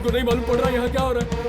तुमको नहीं मालूम पड़ रहा यहाँ क्या हो रहा है?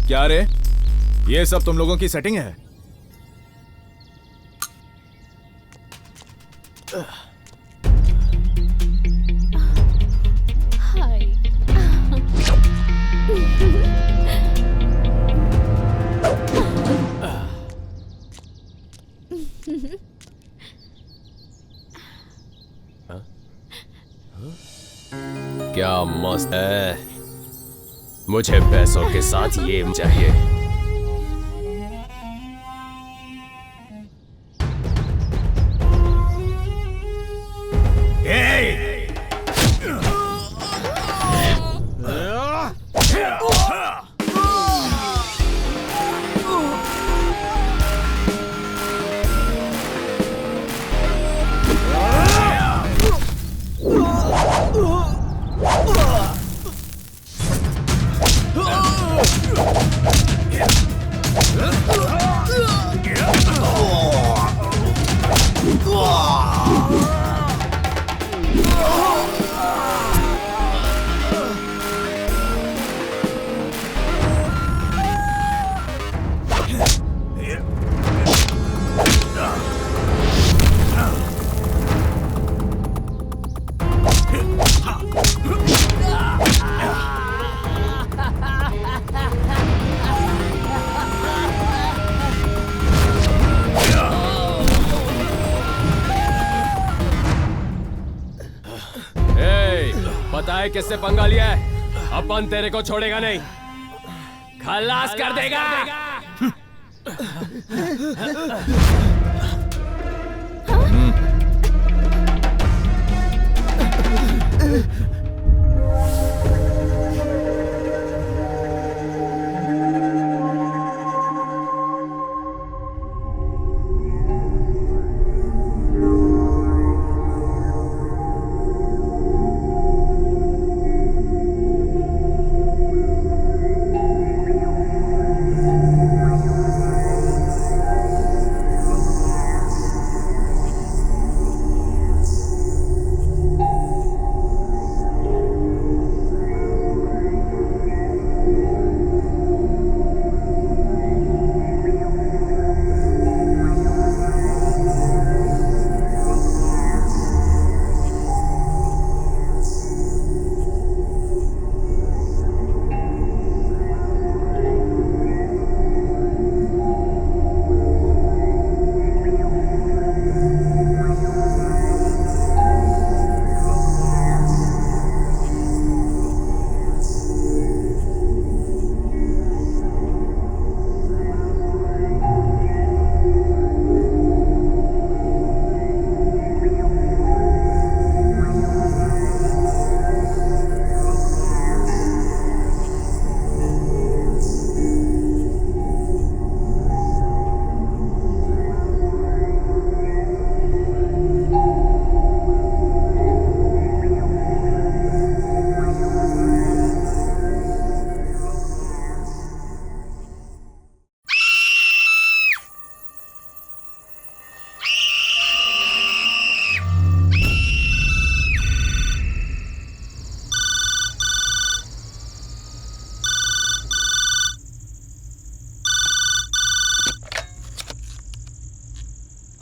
क्या रे, ये सब तुम लोगों की सेटिंग है? क्या मस्त है। मुझे पैसों के साथ ये चाहिए। पता है किससे पंगा लिया है? अपन तेरे को छोड़ेगा नहीं, खलास कर देगा।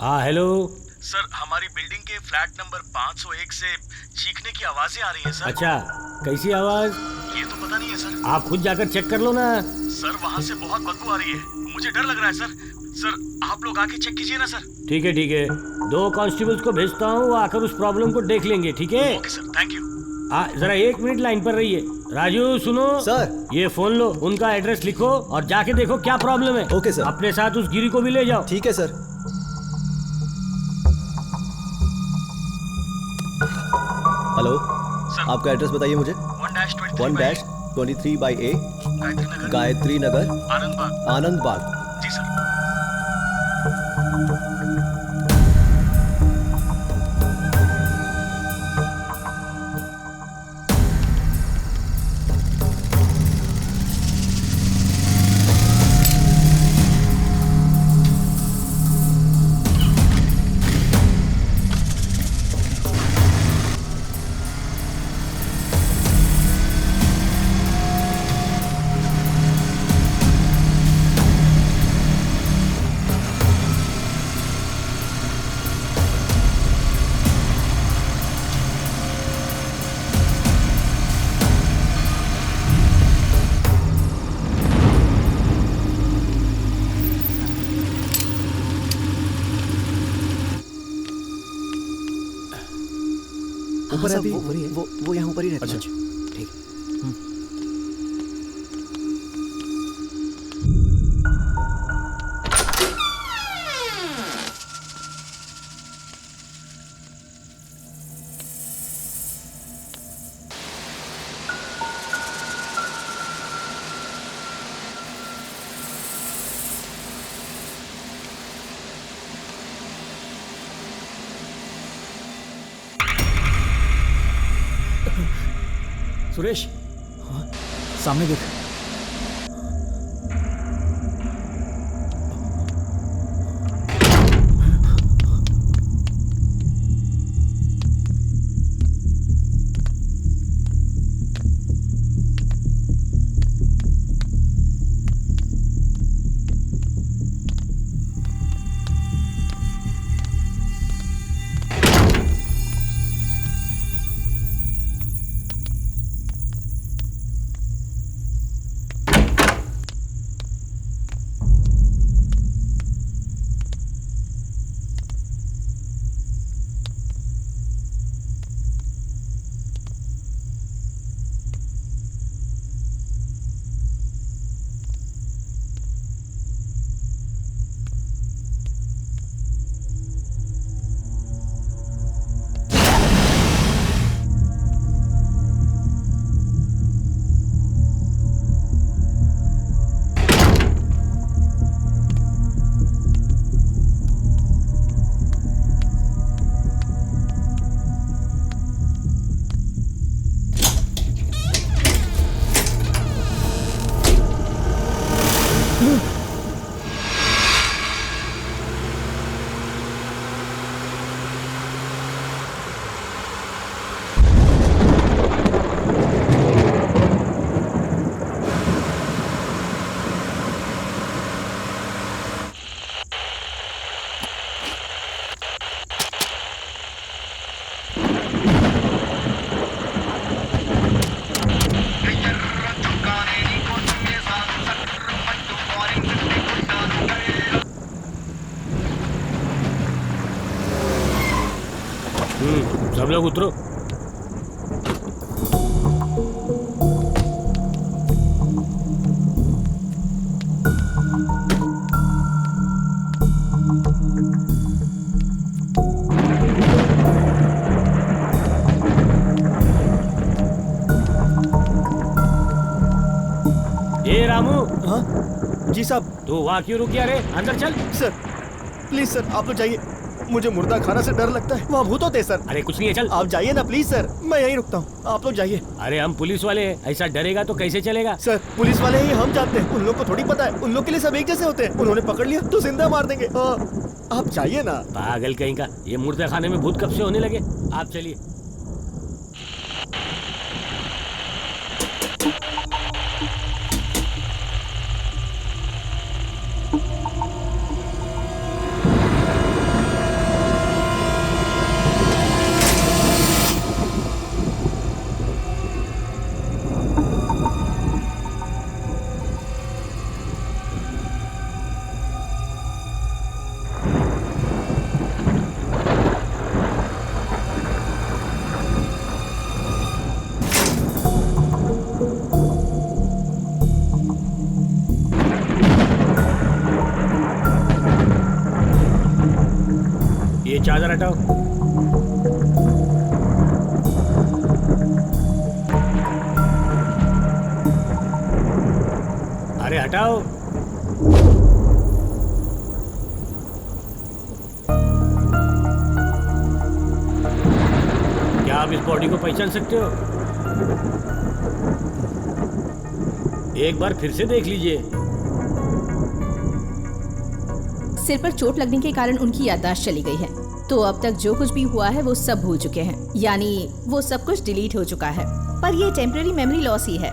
हाँ हेलो। सर हमारी बिल्डिंग के फ्लैट नंबर 501 से चीखने की आवाजें आ रही हैं सर। अच्छा, कैसी आवाज? ये तो पता नहीं है सर। आप खुद जाकर चेक कर लो ना। सर वहाँ से बहुत बदबू आ रही है, मुझे डर लग रहा है सर। सर आप लोग आके चेक कीजिए ना सर। ठीक है ठीक है, 2 कांस्टेबल्स को भेजता हूँ, वो आकर उस प्रॉब्लम को देख लेंगे, ठीक है? Okay sir, thank you. जरा 1 मिनट लाइन पर रहिए। राजू सुनो सर। ये फोन लो, उनका एड्रेस लिखो और जाके देखो क्या प्रॉब्लम है। Okay sir. अपने साथ उस गिरी को भी ले जाओ। ठीक है सर। Hello sir. आपका एड्रेस बताइए मुझे। 1-23/A गायत्री नगर आनंद बाग। जी सर। ऊपर है वो यहाँ ऊपर ही रहता है। अच्छा। ठीक। सुरेश, सामने देख। सब लोग उतरो। ये रामू। हाँ जी साहब। तू वहाँ क्यों रुक गया रे? अंदर चल। सर प्लीज सर, आप लोग जाइए, मुझे मुर्दा खाना से डर लगता है, वहाँ भूत होते हैं सर। अरे कुछ नहीं है, चल। आप जाइए ना प्लीज सर, मैं यहीं रुकता हूँ, आप लोग जाइए। अरे हम पुलिस वाले हैं, ऐसा डरेगा तो कैसे चलेगा? सर पुलिस वाले ही हम जानते हैं, उन लोग को थोड़ी पता है, उन लोग के लिए सब एक जैसे होते हैं। उन्होंने पकड़ लिया तो जिंदा मार देंगे। आप जाइए ना। पागल कहीं का, ये मुर्दा खाने में भूत कब से होने लगे? आप चलिए। चादर हटाओ। अरे हटाओ। क्या आप इस बॉडी को पहचान सकते हो? एक बार फिर से देख लीजिए। सिर पर चोट लगने के कारण उनकी याददाश्त चली गई है, तो अब तक जो कुछ भी हुआ है वो सब भूल चुके हैं, यानी वो सब कुछ डिलीट हो चुका है। पर ये टेम्पररी मेमोरी लॉस ही है।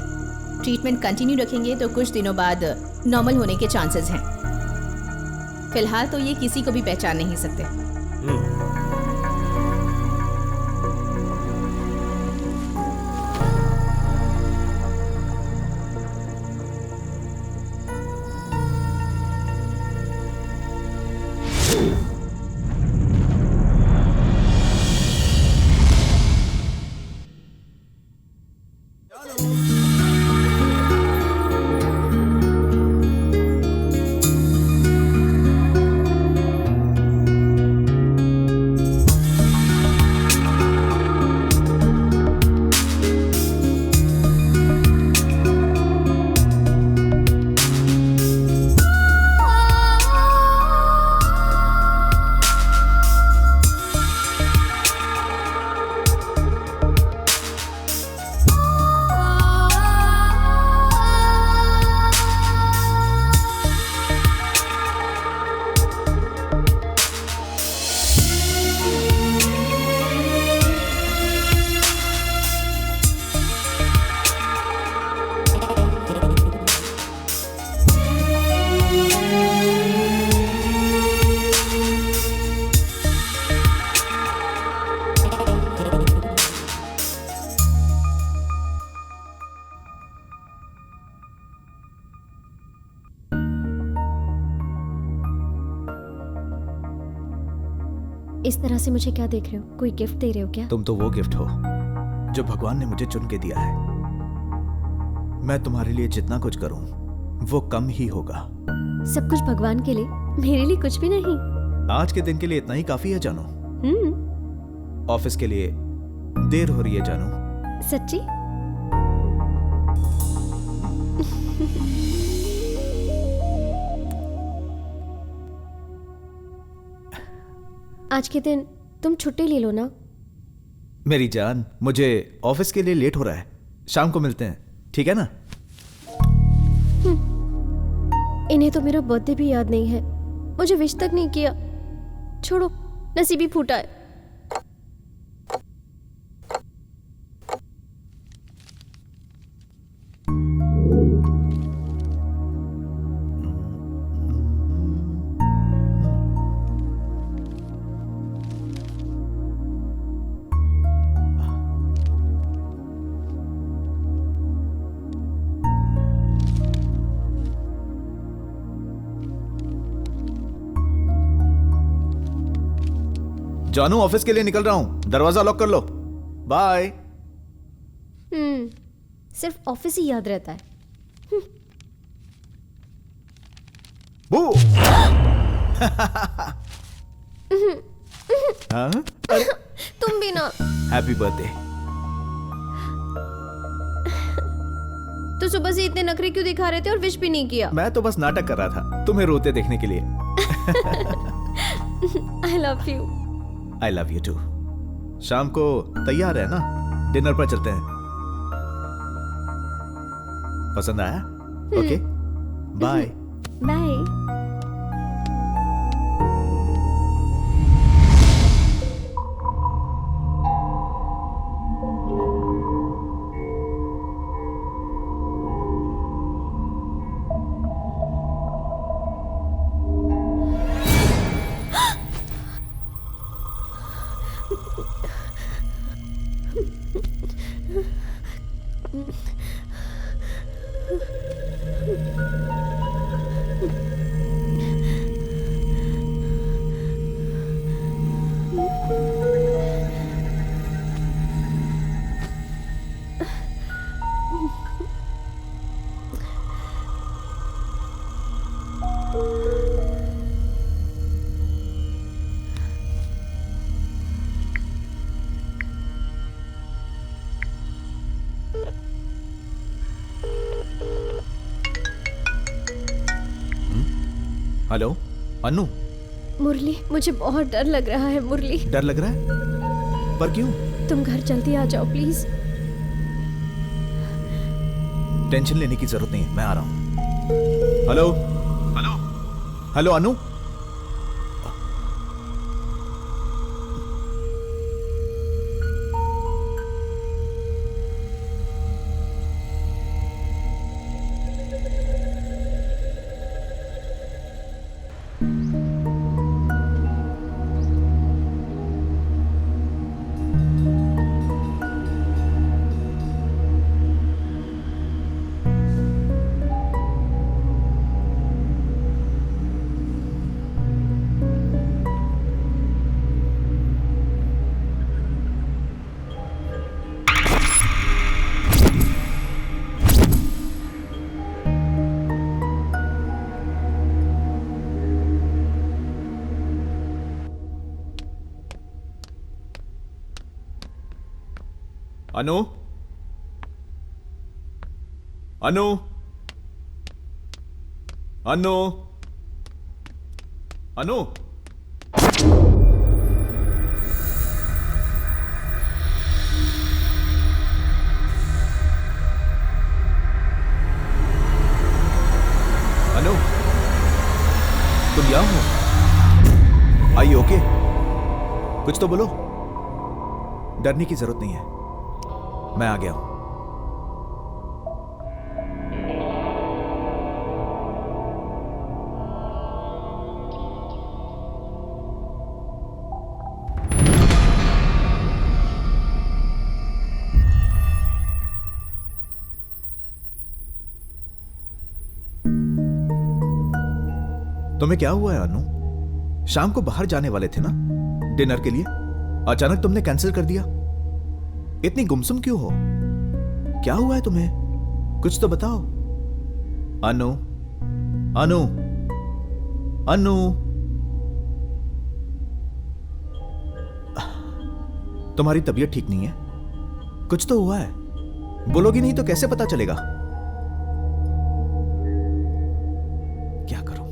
ट्रीटमेंट कंटिन्यू रखेंगे तो कुछ दिनों बाद नॉर्मल होने के चांसेस हैं। फिलहाल तो ये किसी को भी पहचान नहीं सकते। इस तरह से मुझे क्या देख रहे हो? कोई गिफ्ट दे रहे हो क्या? तुम तो वो गिफ्ट हो जो भगवान ने मुझे चुन के दिया है। मैं तुम्हारे लिए जितना कुछ करूं वो कम ही होगा। सब कुछ भगवान के लिए, मेरे लिए कुछ भी नहीं। आज के दिन के लिए इतना ही काफी है जानू। ऑफिस के लिए देर हो रही है जानू। सच्ची? आज के दिन तुम छुट्टी ले लो ना। मेरी जान, मुझे ऑफिस के लिए लेट हो रहा है, शाम को मिलते हैं, ठीक है ना? इन्हें तो मेरा बर्थडे भी याद नहीं है, मुझे विश तक नहीं किया। छोड़ो, नसीब ही फूटा है। जानू, ऑफिस के लिए निकल रहा हूं, दरवाजा लॉक कर लो। बाय। सिर्फ ऑफिस ही याद रहता है। बू। हाँ? तुम भी ना। Happy birthday. तो सुबह से इतने नखरे क्यों दिखा रहे थे और विश भी नहीं किया? मैं तो बस नाटक कर रहा था तुम्हें रोते देखने के लिए। I love you. I love you too. शाम को तैयार है ना? डिनर पर चलते हैं। पसंद आया? Okay, bye. Bye. Hello Anu, Murali, मुझे बहुत डर लग रहा है मुरली। डर लग रहा है? पर क्यों? तुम घर जल्दी आ जाओ प्लीज। टेंशन लेने की जरूरत नहीं है, मैं आ रहा हूं। हेलो हेलो हेलो अनु, अनु, अनु, अनु, अनु, अनु, तुम यहाँ हो? आई ओके? कुछ तो बोलो। डरने की जरूरत नहीं है, मैं आ गया हूं। तुम्हें क्या हुआ है अनु? शाम को बाहर जाने वाले थे ना डिनर के लिए, अचानक तुमने कैंसिल कर दिया। इतनी गुमसुम क्यों हो? क्या हुआ है तुम्हें? कुछ तो बताओ। अनु, अनु, अनु, तुम्हारी तबीयत ठीक नहीं है? कुछ तो हुआ है, बोलोगी नहीं तो कैसे पता चलेगा? क्या करूं?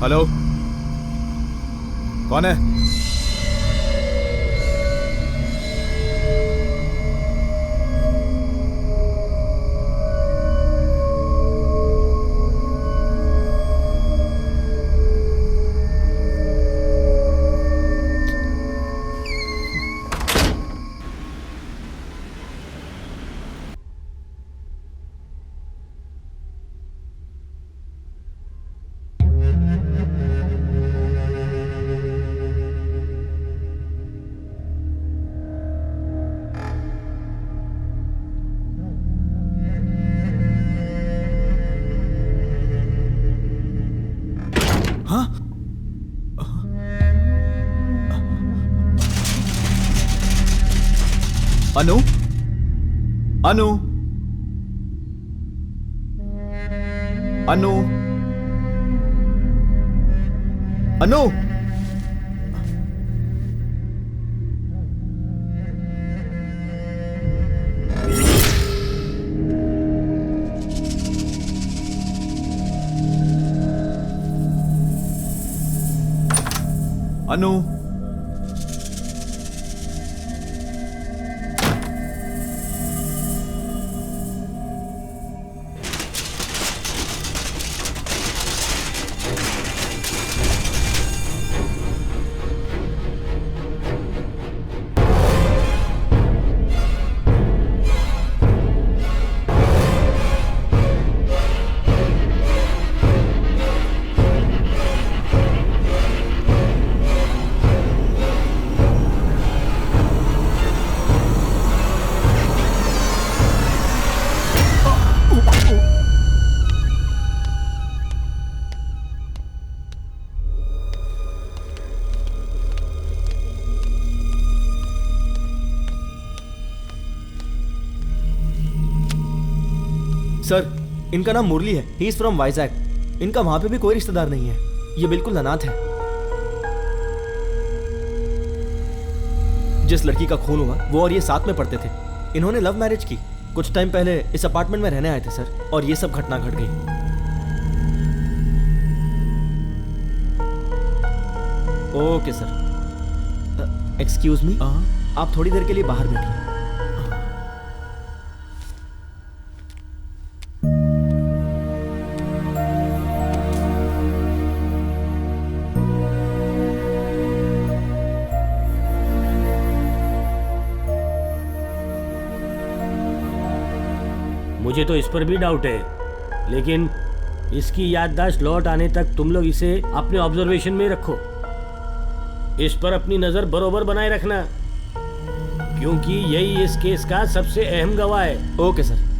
हेलो, कौन है? अनु, अनु, अनु, अनु, अनु, सर, इनका नाम मुरली है। He is from Vizag. इनका वहां पे भी कोई रिश्तेदार नहीं है। ये बिल्कुल अनाथ है। जिस लड़की का खून हुआ वो और ये साथ में पढ़ते थे। इन्होंने लव मैरिज की। कुछ टाइम पहले इस अपार्टमेंट में रहने आए थे सर, और ये सब घटना घट गई। Okay sir. एक्सक्यूज मी, आप थोड़ी देर के लिए बाहर बैठिए। मुझे तो इस पर भी डाउट है, लेकिन इसकी याददाश्त लौट आने तक तुम लोग इसे अपने ऑब्जर्वेशन में रखो। इस पर अपनी नजर बरोबर बनाए रखना, क्योंकि यही इस केस का सबसे अहम गवाह है। Okay sir.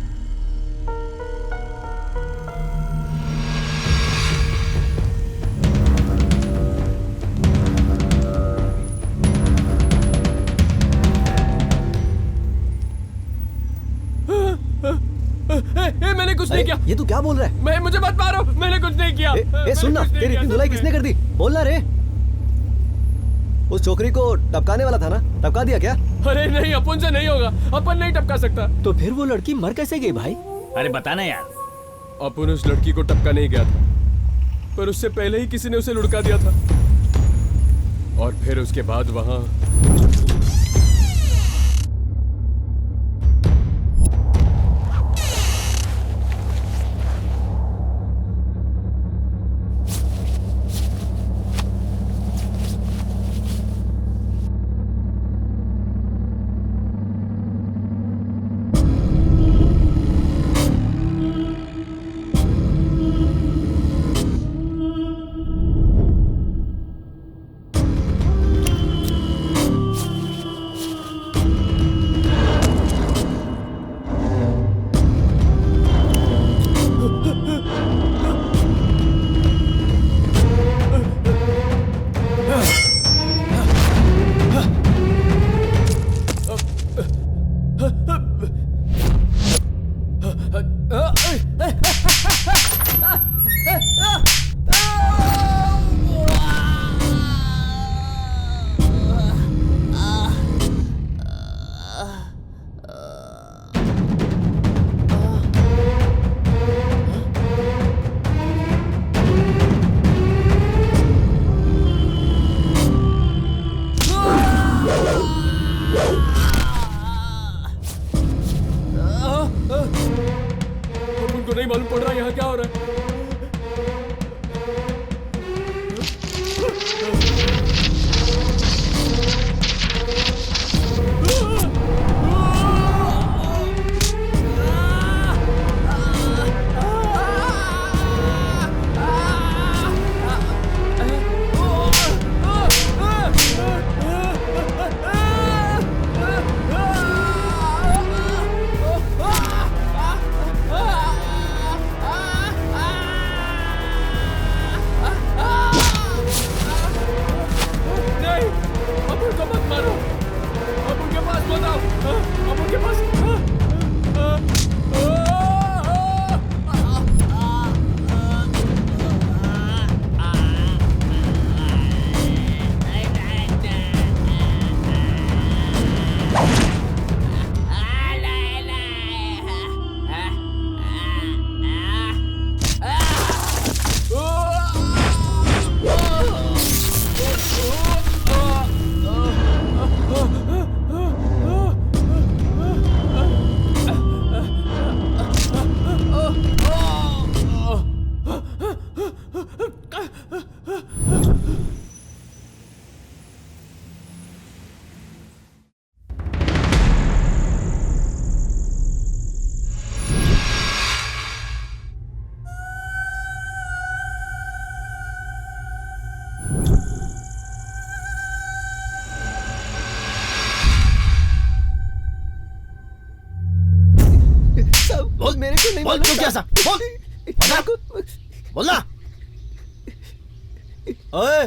मैंने कुछ नहीं किया। ये तू क्या बोल रहा है? मुझे मत मारो, मैंने कुछ नहीं किया। सुन ना, तेरी इतनी धुलाई किसने कर दी? बोलना रे। उस छोकरी को टपकाने वाला था ना, टपका दिया क्या? अरे नहीं, अपन से नहीं होगा, अपन नहीं टपका सकता। तो फिर वो लड़की मर कैसे गई भाई? अरे बताना यार। अपन उस लड़की को टपका नहीं गया था, पर उससे पहले ही किसी ने उसे लुढ़का दिया था, और फिर उसके बाद वहां उनको नहीं मालूम पड़ रहा यहाँ क्या हो रहा है। बोल, मेरे को नहीं बोल, तू क्या सा बोल, बोलना। ओए,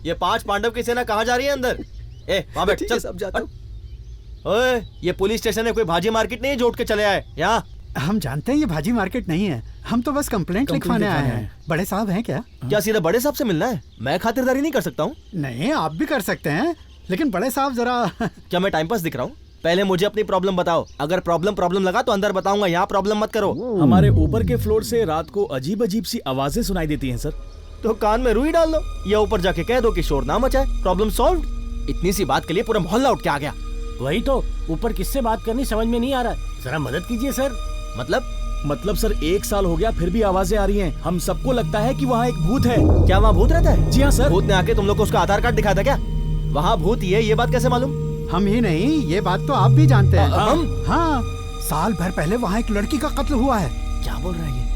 ये 5 पांडव की सेना कहाँ जा रही है अंदर? ए, वहाँ बैठ, चल सब जाता हूँ। ओए, ये पुलिस स्टेशन है, कोई भाजी मार्केट नहीं है जोड़ के चले आए यहाँ। हम जानते हैं ये भाजी मार्केट नहीं है, हम तो बस कंप्लेंट लिखवाने आए हैं। बड़े साहब हैं क्या? क्या सीधा बड़े साहब से मिलना है? मैं खातिरदारी नहीं कर सकता हूँ। नहीं, आप भी कर सकते हैं, लेकिन बड़े साहब जरा क्या मैं टाइम पास दिख रहा हूँ? पहले मुझे अपनी प्रॉब्लम बताओ, अगर प्रॉब्लम लगा तो अंदर बताऊंगा, यहाँ प्रॉब्लम मत करो। हमारे ऊपर के फ्लोर से रात को अजीब अजीब सी आवाजें सुनाई देती हैं सर। तो कान में रुई डाल दो या ऊपर जाके कह दो कि शोर ना मचाए, प्रॉब्लम सॉल्व। इतनी सी बात के लिए पूरा मोहल्ला उठ के आ गया। वही तो, ऊपर किससे बात करनी समझ में नहीं आ रहा, जरा मदद कीजिए सर। मतलब सर 1 साल हो गया फिर भी आवाजें आ रही हैं। हम सबको लगता है कि वहाँ एक भूत है। क्या वहाँ भूत रहता है? जी हाँ सर। भूत ने आके तुम लोग को उसका आधार कार्ड दिखाया था क्या? वहाँ भूत ही है, ये बात कैसे मालूम? हम ही नहीं, ये बात तो आप भी जानते हैं। हम? हाँ, साल भर पहले वहाँ एक लड़की का कत्ल हुआ है। क्या बोल रहा है ये?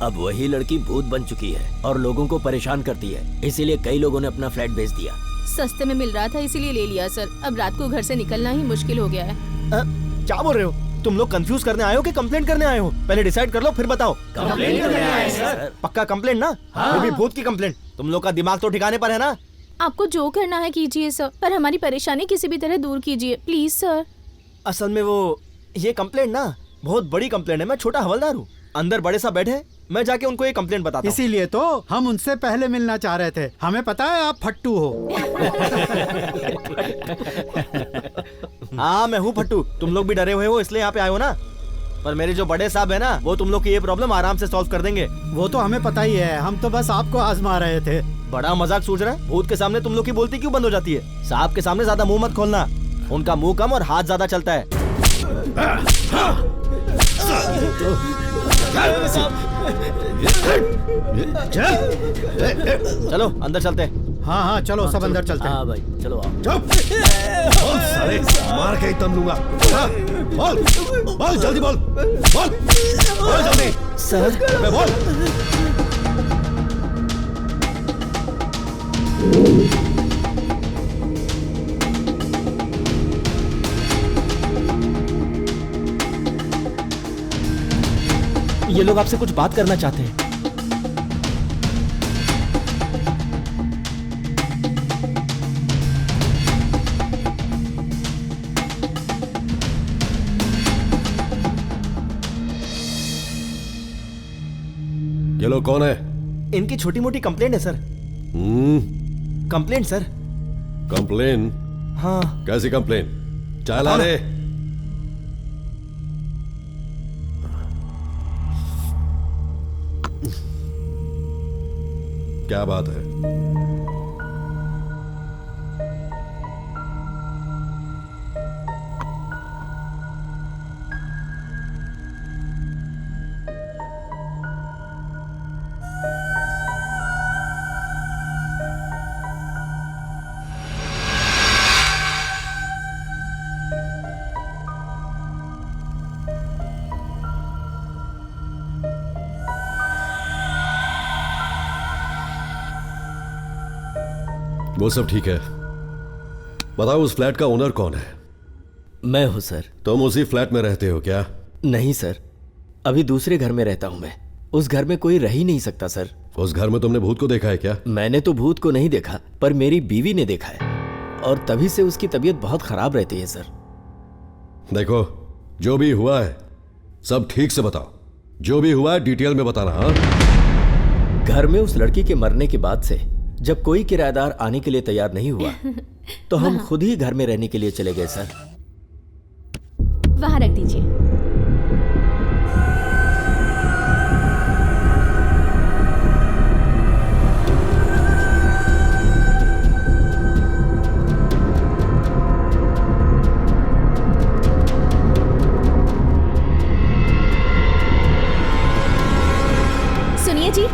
अब वही लड़की भूत बन चुकी है और लोगों को परेशान करती है, इसीलिए कई लोगों ने अपना फ्लैट बेच दिया। सस्ते में मिल रहा था इसीलिए ले लिया सर। अब रात को घर से निकलना ही मुश्किल हो गया है। क्या बोल रहे हो? तुम लोग कंफ्यूज करने आए हो कि कंप्लेंट करने आए हो? पहले डिसाइड कर लो फिर बताओ। कंप्लेंट करने आए सर। पक्का कंप्लेंट ना? वो भी भूत की कंप्लेंट। तुम लोग का दिमाग तो ठिकाने पर है ना? आपको जो करना है कीजिए सर, पर हमारी परेशानी किसी भी तरह दूर कीजिए प्लीज सर। असल में वो ये कंप्लेंट ना बहुत बड़ी कंप्लेंट है। मैं छोटा हवलदार हूँ, अंदर बड़े साहब बैठे, मैं जाके उनको ये कंप्लेंट बताता हूँ। इसीलिए तो हम उनसे पहले मिलना चाह रहे थे। हमें पता है आप फट्टू हो। हाँ, मैं हूँ फट्टू। तुम लोग भी डरे हुए हो इसलिए यहाँ पे आए हो ना? पर मेरे जो बड़े साहब है ना, वो तुम लोग की ये प्रॉब्लम आराम से सॉल्व कर देंगे। वो तो हमें पता ही है, हम तो बस आपको आजमा रहे थे। बड़ा मजाक सूझ रहा है? भूत के सामने तुम लोग की बोलती क्यों बंद हो जाती है? साहब के सामने ज्यादा मुंह मत खोलना, उनका मुंह कम और हाथ ज्यादा चलता है। चलो अंदर चलते हैं। हाँ हाँ चलो, सब अंदर चलते हैं। हाँ भाई चलो आओ। साले मार के ही दम लूंगा। बोल बोल जल्दी बोल, बोल बोल जल्दी। सर बोल। ये लोग आपसे कुछ बात करना चाहते हैं। ये लोग कौन है? इनकी छोटी मोटी कंप्लेंट है सर। Complaint sir. कंप्लेन? हाँ। कैसी कंप्लेन? चाय ला रहे? क्या बात है? वो सब ठीक है, बताओ उस फ्लैट का ओनर कौन है? मैं हूं सर। तुम उसी फ्लैट में रहते हो क्या? नहीं सर, अभी दूसरे घर में रहता हूं मैं। उस घर में कोई रह ही नहीं सकता सर। उस घर में तुमने भूत को देखा है क्या? मैंने तो भूत को नहीं देखा, पर मेरी बीवी ने देखा है और तभी से उसकी तबीयत बहुत खराब रहती है सर। देखो, जो भी हुआ है सब ठीक से बताओ। जो भी हुआ है डिटेल में बताना। हाँ? घर में उस लड़की के मरने के बाद से जब कोई किराएदार आने के लिए तैयार नहीं हुआ तो हम खुद ही घर में रहने के लिए चले गए सर। वहां रख दीजिए। सुनिए जी,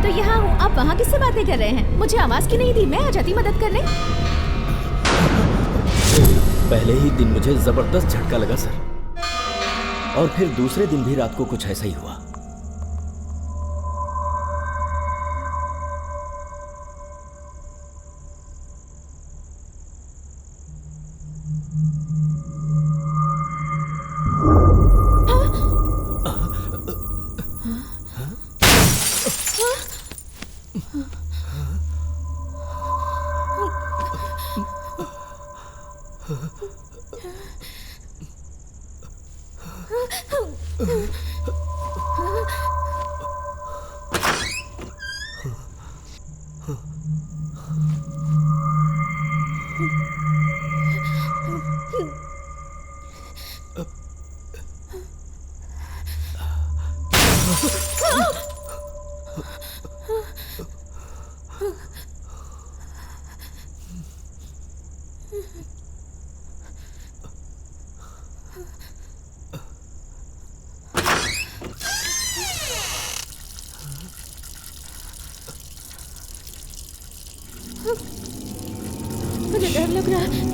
तो यहाँ हूँ, आप वहाँ किससे बातें कर रहे हैं? मुझे आवाज क्यों नहीं दी? मैं आ जाती मदद करने। पहले ही दिन मुझे जबरदस्त झटका लगा सर, और फिर दूसरे दिन भी रात को कुछ ऐसा ही हुआ। मुझे डर लग रहा है।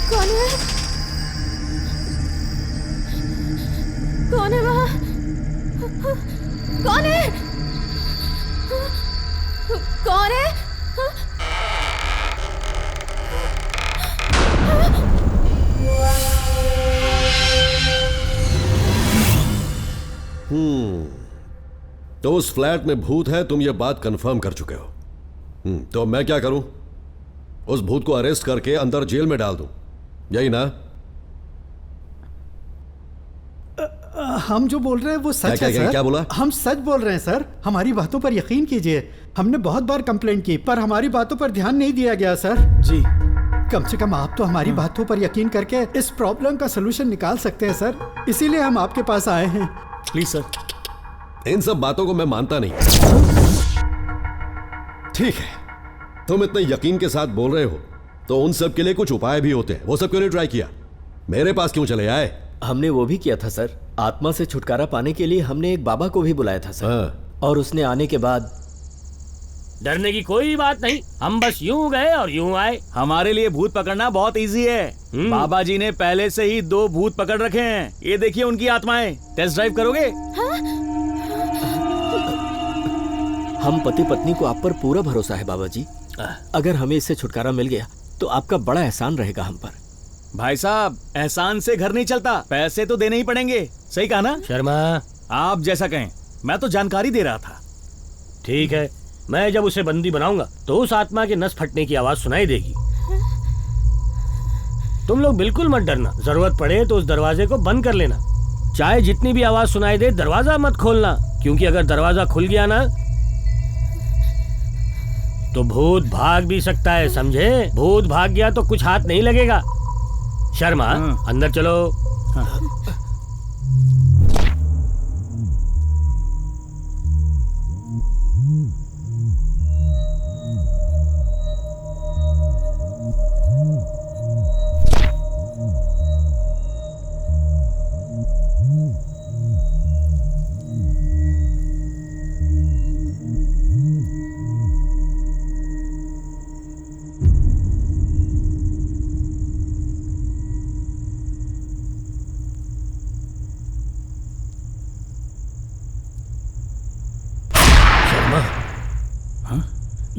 कौन है? कौन है वहाँ? कौन है? कौन है? तो उस फ्लैट में भूत है, तुम ये बात कंफर्म कर चुके हो। तो मैं क्या करूं? उस भूत को अरेस्ट करके अंदर जेल में डाल दूं, यही ना? हम जो बोल रहे हैं वो सच है सर। क्या बोला? हम सच बोल रहे हैं सर, हमारी बातों पर यकीन कीजिए। हमने बहुत बार कंप्लेंट की पर हमारी बातों पर ध्यान नहीं दिया गया सर। जी कम से कम आप तो हमारी बातों पर यकीन करके इस प्रॉब्लम का सलूशन निकाल सकते हैं सर, इसीलिए हम आपके पास आए हैं। Please sir. इन सब बातों को मैं मानता नहीं। ठीक है, तुम इतने यकीन के साथ बोल रहे हो तो उन सब के लिए कुछ उपाय भी होते हैं, वो सब क्यों नहीं ट्राई किया? मेरे पास क्यों चले आए? हमने वो भी किया था सर। आत्मा से छुटकारा पाने के लिए हमने एक बाबा को भी बुलाया था सर। और उसने आने के बाद डरने की कोई बात नहीं, हम बस यूं गए और यूं आए। हमारे लिए भूत पकड़ना बहुत इजी है। बाबा जी ने पहले से ही 2 भूत पकड़ रखे हैं। ये देखिए उनकी आत्माएं। टेस्ट ड्राइव करोगे? हम पति पत्नी को आप पर पूरा भरोसा है बाबा जी। अगर हमें इससे छुटकारा मिल गया तो आपका बड़ा एहसान रहेगा हम पर। भाई साहब, एहसान से घर नहीं चलता, पैसे तो देने ही पड़ेंगे। सही कहा ना शर्मा? आप जैसा कहें, मैं तो जानकारी दे रहा था। ठीक है, मैं जब उसे बंदी बनाऊंगा तो उस आत्मा के नस फटने की आवाज सुनाई देगी। तुम लोग बिल्कुल मत डरना, जरूरत पड़े तो उस दरवाजे को बंद कर लेना। चाहे जितनी भी आवाज सुनाई दे, दरवाजा मत खोलना, क्योंकि अगर दरवाजा खुल गया ना तो भूत भाग भी सकता है, समझे? भूत भाग गया तो कुछ हाथ नहीं लगेगा। शर्मा, अंदर चलो।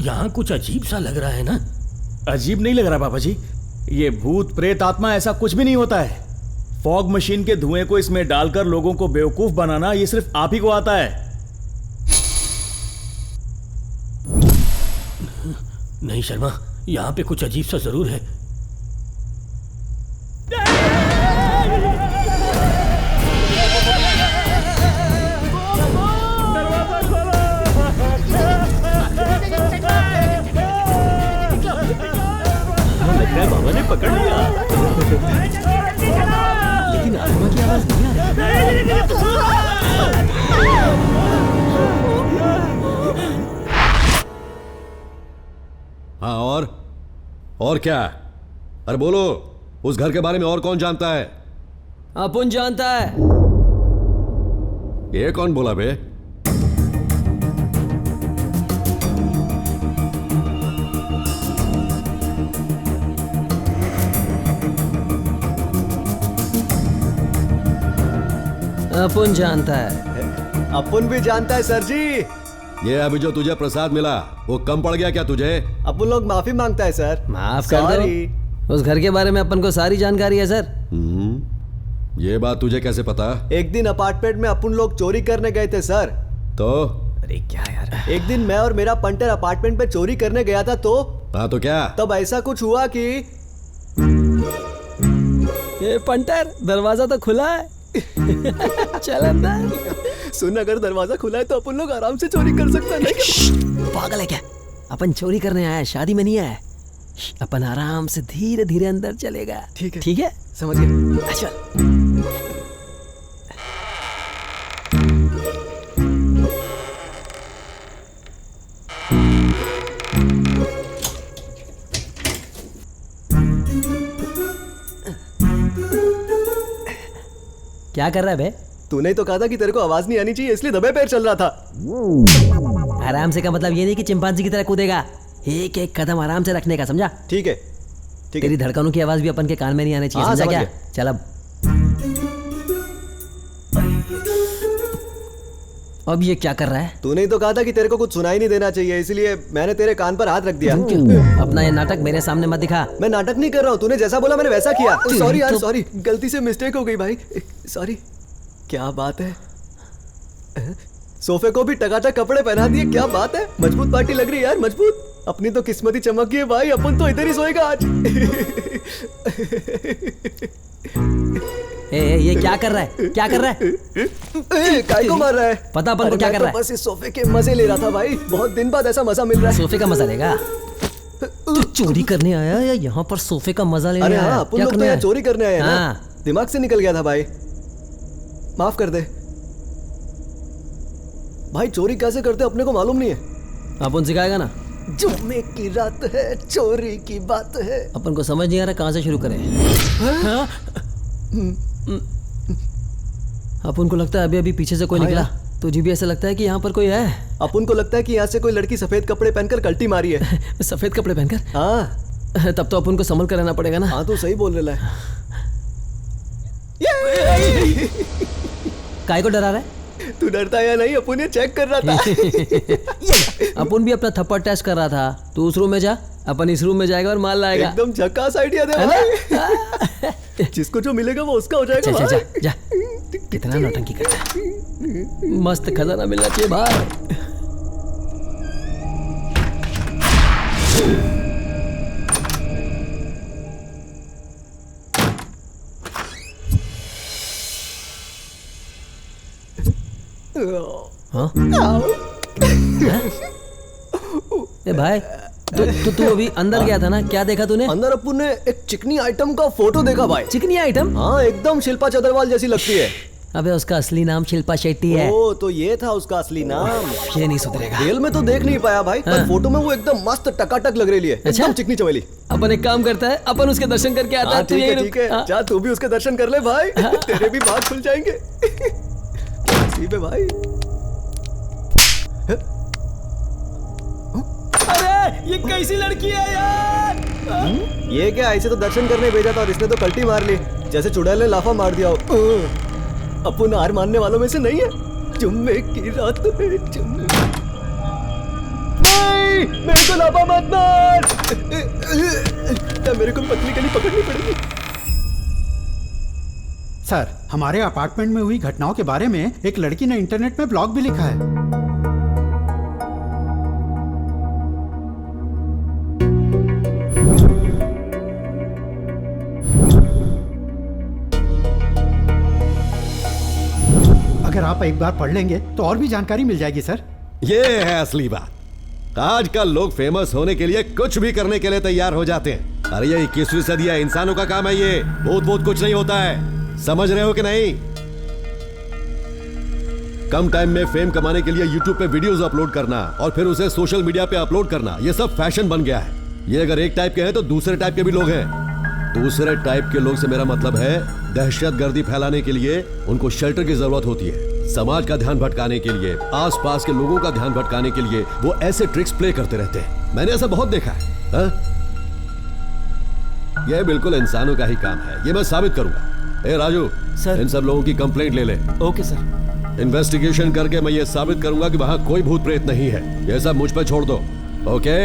यहाँ कुछ अजीब सा लग रहा है ना? अजीब नहीं लग रहा बाबा जी, ये भूत प्रेत आत्मा ऐसा कुछ भी नहीं होता है। फॉग मशीन के धुएं को इसमें डालकर लोगों को बेवकूफ बनाना ये सिर्फ आप ही को आता है। नहीं शर्मा, यहाँ पे कुछ अजीब सा जरूर है। बाबा ने पकड़ लिया, लेकिन आत्मा की आवाज नहीं आ रही। हाँ, और क्या? अरे बोलो, उस घर के बारे में और कौन जानता है? अपुन जानता है। ये कौन बोला बे? अपुन जानता है। अपुन भी जानता है सर जी। ये अभी जो तुझे प्रसाद मिला वो कम पड़ गया क्या तुझे? अपुन लोग माफी मांगता है सर। माफ कर दो। उस घर के बारे में अपन को सारी जानकारी है सर। ये बात तुझे कैसे पता? एक दिन अपार्टमेंट में अपुन लोग चोरी करने गए थे सर। तो? अरे क्या यार, एक दिन मैं और मेरा पंटर अपार्टमेंट पे चोरी करने गया था तो? हाँ तो क्या? तब ऐसा कुछ हुआ कि ये पंटर, दरवाजा तो खुला है। चल अंदर। सुन, अगर दरवाजा खुला है तो अपन लोग आराम से चोरी कर सकते हैं। पागल है क्या? अपन चोरी करने आया है, शादी में नहीं आया है। अपन आराम से धीरे धीरे अंदर चलेगा। ठीक है, ठीक है, समझ गए। चल। क्या कर रहा है बे? तूने तो कहा था कि तेरे को आवाज नहीं आनी चाहिए, इसलिए दबे पैर चल रहा था। आराम से का मतलब ये नहीं कि चिंपांजी की तरह कूदेगा। एक एक कदम आराम से रखने का, समझा? ठीक है, ठीक है। तेरी धड़कनों की आवाज भी अपन के कान में नहीं आनी चाहिए, समझा क्या? चल अब ये क्या कर रहा है? तूने ही तो कहा था कि तेरे को कुछ सुनाई नहीं देना चाहिए, इसलिए मैंने तेरे कान पर हाथ रख दिया। अपना ये नाटक मेरे सामने मत दिखा। मैं नाटक नहीं कर रहा हूँ, तूने जैसा बोला मैंने वैसा किया। सॉरी यार, सॉरी, गलती से मिस्टेक हो गई भाई, सॉरी। क्या बात है, सोफे को भी टकाटक कपड़े पहना दिए, क्या बात है। मजबूत पार्टी लग रही है यार, मजबूत। अपनी तो किस्मत ही चमक गई है भाई, अपन तो इधर ही सोएगा आज। ये क्या कर रहा है? क्या कर रहा है? काय को मार रहा है? पता अपन को क्या कर रहा है? बस इस सोफे के मजे ले रहा था भाई, बहुत दिन बाद ऐसा मजा मिल रहा है। सोफे का मजा लेगा? तू चोरी करने आया या यहाँ पर सोफे का मजा लेने आया? अरे हाँ, अपन लोग तो यहाँ चोरी करने आए हैं ना। दिमाग से निकल गया था भाई, माफ कर दे भाई। चोरी कैसे करते अपने को मालूम नहीं है। अपन सिखाएगा ना। जुम्मे की रात है, चोरी की बात है। अपन को समझ नहीं आ रहा कहाँ से शुरू करें। अपन को लगता है अभी अभी पीछे से कोई निकला। तुझे भी ऐसा लगता है कि यहाँ पर कोई है? अपन को लगता है कि यहाँ से कोई लड़की सफेद कपड़े पहनकर कल्टी मारी है। सफेद कपड़े पहनकर? हाँ। तब तो अपन को संभल कर रहना पड़ेगा ना। हाँ तो सही बोल रहा है। काय को डरा रहा है? तू डरता है या नहीं? अपन ये चेक कर रहा था। अपन भी अपना थप्पड़ टेस्ट कर रहा था। तू उस रूम में जा, अपन इस रूम में जाएगा और माल लाएगा। एकदम झकास आइडिया दे भाई। जिसको जो मिलेगा वो उसका हो जाएगा। जा, जा, जा। कितना नौटंकी करता है। मस्त खजाना मिलना चाहिए भाई। हाँ? ए भाई, तू अभी अंदर गया था ना, क्या देखा तूने? अंदर अपन ने एक चिकनी आइटम का फोटो देखा भाई। चिकनी आइटम? हाँ, एकदम शिल्पा चतरवाल जैसी लगती है। अबे उसका असली नाम शिल्पा शेट्टी है। ओ, तो ये था उसका असली नाम। ये नहीं सुधरेगा। रियल में तो देख नहीं पाया भाई, पर फोटो में वो एकदम मस्त टकाटक लग रही है। एकदम चिकनी चमेली। अपन एक काम करता है, अपन उसके दर्शन करके आता है। ठीक है, ठीक है। जा तू भी उसके दर्शन कर ले भाई, तेरे भी भाग खुल जाएंगे। भाई, अरे ये कैसी लड़की है यार? ये क्या, ऐसे तो दर्शन करने भेजा था और इसने तो कल्टी मार ली, जैसे चुड़ैल ने लाफा मार दिया हो। अपन हार मानने वालों में से नहीं है। जुम्मे की रात में जुम्मे। मेरे को लापा मत मार। मेरे को पत्नी के लिए पकड़नी पड़ेगी। सर, हमारे अपार्टमेंट में हुई घटनाओं के बारे में एक लड़की ने इंटरनेट में ब्लॉग भी लिखा है। अगर आप एक बार पढ़ लेंगे तो और भी जानकारी मिल जाएगी सर। ये है असली बात। आजकल लोग फेमस होने के लिए कुछ भी करने के लिए तैयार हो जाते हैं। अरे ये 21वीं सदी है, इंसानों का काम है ये। बहुत कुछ नहीं होता है, समझ रहे हो कि नहीं? कम टाइम में फेम कमाने के लिए YouTube पे वीडियोस अपलोड करना और फिर उसे सोशल मीडिया पे अपलोड करना, ये सब फैशन बन गया है। ये अगर एक टाइप के हैं तो दूसरे टाइप के भी लोग हैं। दूसरे टाइप के लोग से मेरा मतलब है दहशतगर्दी फैलाने के लिए उनको शेल्टर की जरूरत होती है। समाज का ध्यान भटकाने के लिए, आसपास के लोगों का ध्यान भटकाने के लिए वो ऐसे ट्रिक्स प्ले करते रहते हैं। मैंने ऐसा बहुत देखा है। यह बिल्कुल इंसानों का ही काम है, ये मैं साबित करूंगा। ए राजू सर, इन सब लोगों की कंप्लेंट ले ले। Okay sir. इन्वेस्टिगेशन करके मैं ये साबित करूंगा कि वहां कोई भूत प्रेत नहीं है। ये सब मुझ पर छोड़ दो। Okay?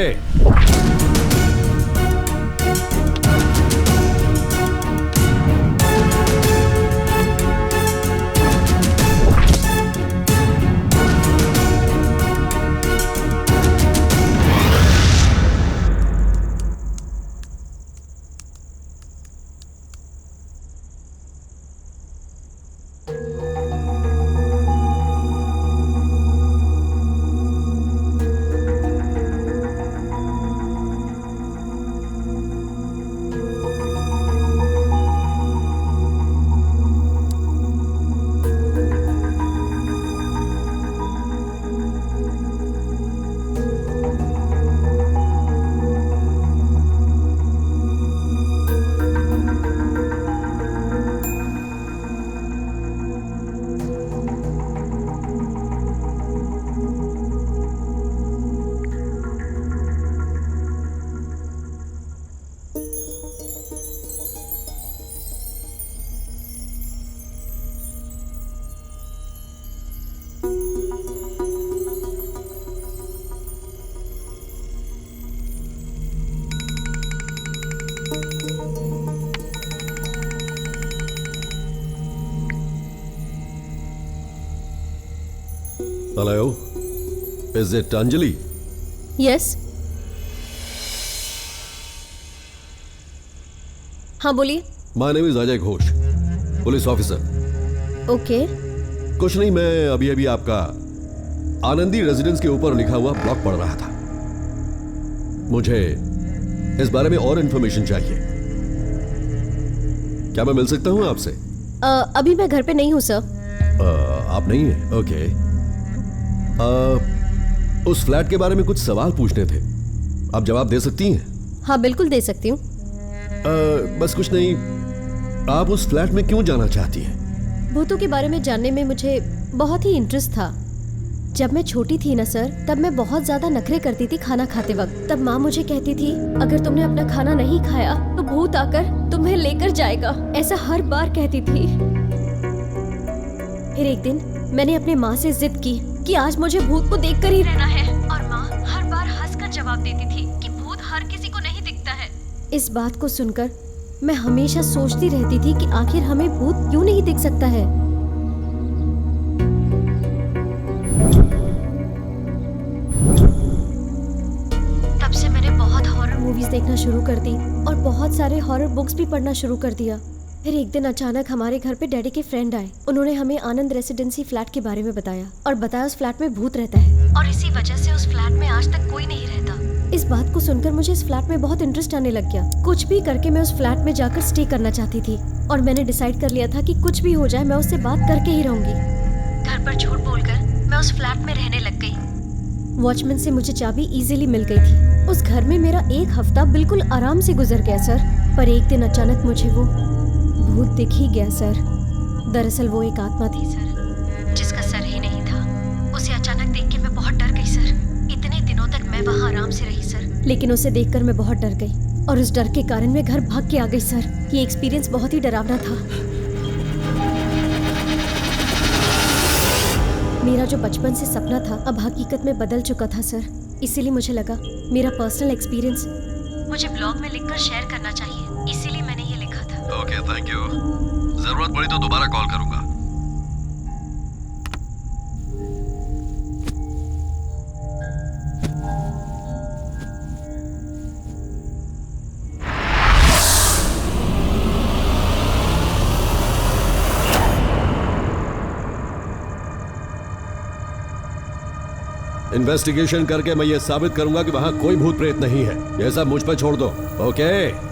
Hello, is it Anjali? Yes. हाँ बोलिए। My name is Ajay Ghosh, police officer. Okay. कुछ नहीं, मैं अभी अभी आपका आनंदी रेजिडेंस के ऊपर लिखा हुआ ब्लॉग पढ़ रहा था। मुझे इस बारे में और इंफॉर्मेशन चाहिए। क्या मैं मिल सकता हूँ आपसे? अभी मैं घर पे नहीं हूँ सर। आप नहीं हैं? ओके। उस फ्लैट के बारे में कुछ सवाल पूछने थे, आप जवाब दे सकती हैं? हाँ बिल्कुल दे सकती हूँ। बस कुछ नहीं, आप उस फ्लैट में क्यों जाना चाहती हैं? भूतों के बारे में जानने में मुझे बहुत ही इंटरेस्ट था। जब मैं छोटी थी ना सर, तब मैं बहुत ज्यादा नखरे करती थी खाना खाते वक्त। तब माँ मुझे कहती थी अगर तुमने अपना खाना नहीं खाया तो भूत आकर तुम्हें लेकर जाएगा, ऐसा हर बार कहती थी। फिर एक दिन मैंने अपने माँ से जिद की कि आज मुझे भूत को देखकर ही रहना है, और माँ हर बार हंसकर जवाब देती थी कि भूत हर किसी को नहीं दिखता है। इस बात को सुनकर मैं हमेशा सोचती रहती थी कि आखिर हमें भूत क्यों नहीं दिख सकता है। तब से मैंने बहुत हॉरर मूवीज देखना शुरू कर दी और बहुत सारे हॉरर बुक्स भी पढ़ना शुरू कर दिया। फिर एक दिन अचानक हमारे घर पे डैडी के फ्रेंड आए। उन्होंने हमें आनंद रेसिडेंसी फ्लैट के बारे में बताया और बताया उस फ्लैट में भूत रहता है और इसी वजह से उस फ्लैट में आज तक कोई नहीं रहता। इस बात को सुनकर मुझे इस फ्लैट में बहुत इंटरेस्ट आने लग गया। कुछ भी करके मैं उस फ्लैट में जाकर स्टे करना चाहती थी और मैंने डिसाइड कर लिया था कि कुछ भी हो जाए मैं उससे बात करके ही रहूंगी। घर पर झूठ बोलकर मैं उस फ्लैट में रहने लग गई। वॉचमैन से मुझे चाबी इजीली मिल गई थी। उस घर में मेरा एक हफ्ता बिल्कुल आराम से गुजर गया सर, पर एक दिन अचानक मुझे वो भूत दिख ही गया सर। दरअसल वो एक आत्मा थी सर, जिसका सर ही नहीं था। उसे अचानक देख के मैं बहुत डर गई सर। इतने दिनों तक मैं वहाँ आराम से रही सर, लेकिन उसे देखकर मैं बहुत डर गई और उस डर के कारण मैं घर भाग के आ गई सर। ये एक्सपीरियंस बहुत ही डरावना था। मेरा जो बचपन से सपना था अब हकीकत में बदल चुका था सर। इसीलिए मुझे लगा मेरा पर्सनल एक्सपीरियंस मुझे ब्लॉग में लिखकर शेयर करना चाहिए, इसीलिए मैंने ये लिखा था। Okay, thank you. जरूरत पड़ी तो दोबारा कॉल करूंगा। इन्वेस्टिगेशन करके मैं ये साबित करूंगा कि वहां कोई भूत प्रेत नहीं है। ये सब मुझ पर छोड़ दो। ओके?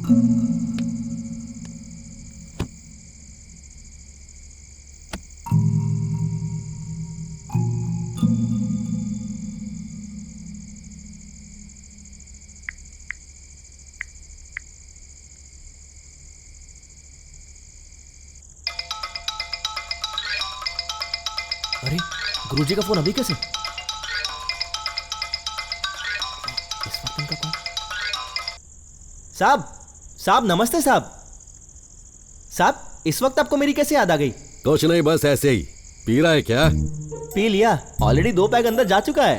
अरे गुरुजी का फोन अभी कैसे? इस वक्त इनका कौन? साहब नमस्ते साहब। इस वक्त आपको मेरी कैसे याद आ गई? कुछ नहीं, बस ऐसे ही। पी रहा है क्या? पी लिया, ऑलरेडी 2 पैग अंदर जा चुका है।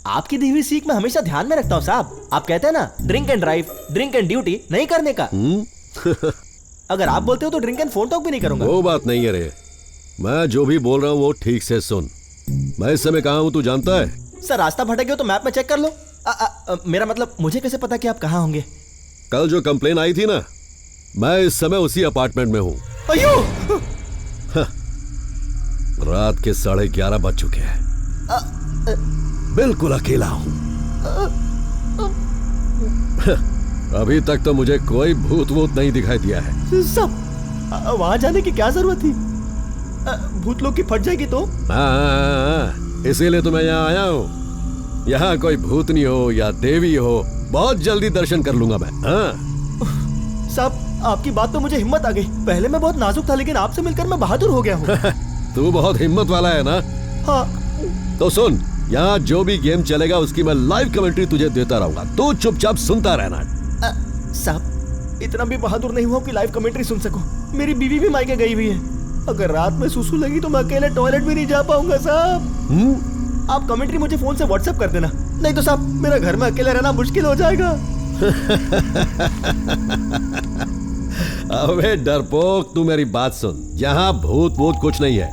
आपकी दी हुई सीख मैं हमेशा ध्यान में रखता हूँ साहब। आप कहते हैं ना, drink and drive, drink and duty नहीं करने का। अगर आप बोलते हो तो ड्रिंक एंड फोन टॉक भी नहीं करूंगा। वो बात नहीं है रे, मैं जो भी बोल रहा हूँ वो ठीक से सुन। मैं इस समय कहाँ हूँ तू जानता है? सर रास्ता भटक गया तो मैप में चेक कर लो। मेरा मतलब मुझे कैसे पता कि आप कहाँ होंगे? कल जो कंप्लेन आई थी ना, मैं इस समय उसी अपार्टमेंट में हूँ। अयो! रात के 11:30 बज चुके हैं। बिल्कुल अकेला हूँ। अभी तक तो मुझे कोई भूत वूत नहीं दिखाई दिया है। सब वहां जाने की क्या जरूरत थी? भूत लोग की फट जाएगी तो? हाँ, इसीलिए तो मैं यहाँ आया हूँ। यहाँ कोई भूतनी हो या देवी हो, बहुत जल्दी दर्शन कर लूंगा मैं। हाँ साहब, आपकी बात तो मुझे हिम्मत आ गई। पहले मैं बहुत नाजुक था, लेकिन आपसे मिलकर मैं बहादुर हो गया हूँ। तू बहुत हिम्मत वाला है ना? हाँ। तो सुन, यहाँ जो भी गेम चलेगा उसकी मैं लाइव कमेंट्री तुझे देता रहूंगा, तू चुपचाप सुनता रहना। साहब, इतना भी बहादुर नहीं हुआ कि लाइव कमेंट्री सुन सकूं। मेरी बीवी भी मायके गई हुई है। अगर रात में सुसु लगी तो मैं अकेले टॉयलेट भी नहीं जा पाऊंगा साहब। आप कमेंट्री मुझे फोन से व्हाट्सएप कर देना, नहीं तो साहब मेरा घर में अकेले रहना मुश्किल हो जाएगा। अबे डरपोक, तू मेरी बात सुन। यहाँ भूत वूत कुछ नहीं है।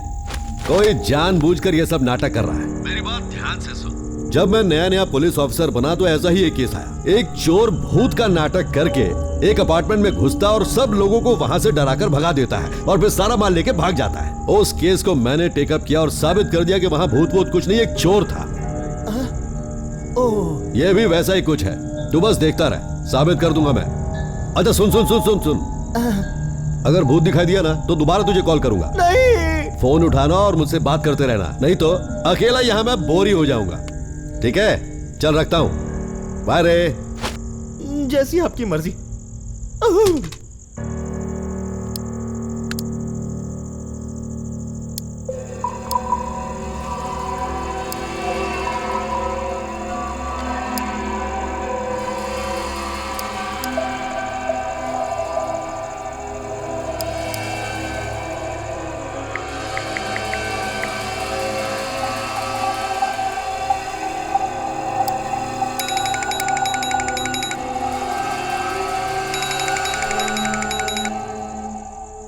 कोई जानबूझकर ये सब नाटक कर रहा है। मेरी बात ध्यान से सुन। जब मैं नया पुलिस ऑफिसर बना तो ऐसा ही एक केस आया। एक चोर भूत का नाटक करके एक अपार्टमेंट में घुसता और सब लोगों को वहां से डराकर भगा देता है और फिर सारा माल लेके भाग जाता है। उस केस को मैंने टेकअप किया और साबित कर दिया कि वहां भूत वूत कुछ नहीं, एक चोर था। ये भी वैसा ही कुछ है, तू बस देखता रह, साबित कर दूंगा मैं। अच्छा सुन सुन सुन सुन सुन, अगर भूत दिखाई दिया ना तो दोबारा तुझे कॉल करूंगा। नहीं। फोन उठाना और मुझसे बात करते रहना, नहीं तो अकेला यहाँ मैं बोर ही हो जाऊंगा। ठीक है, चल रखता हूं। बाय रे। जैसी आपकी मर्जी।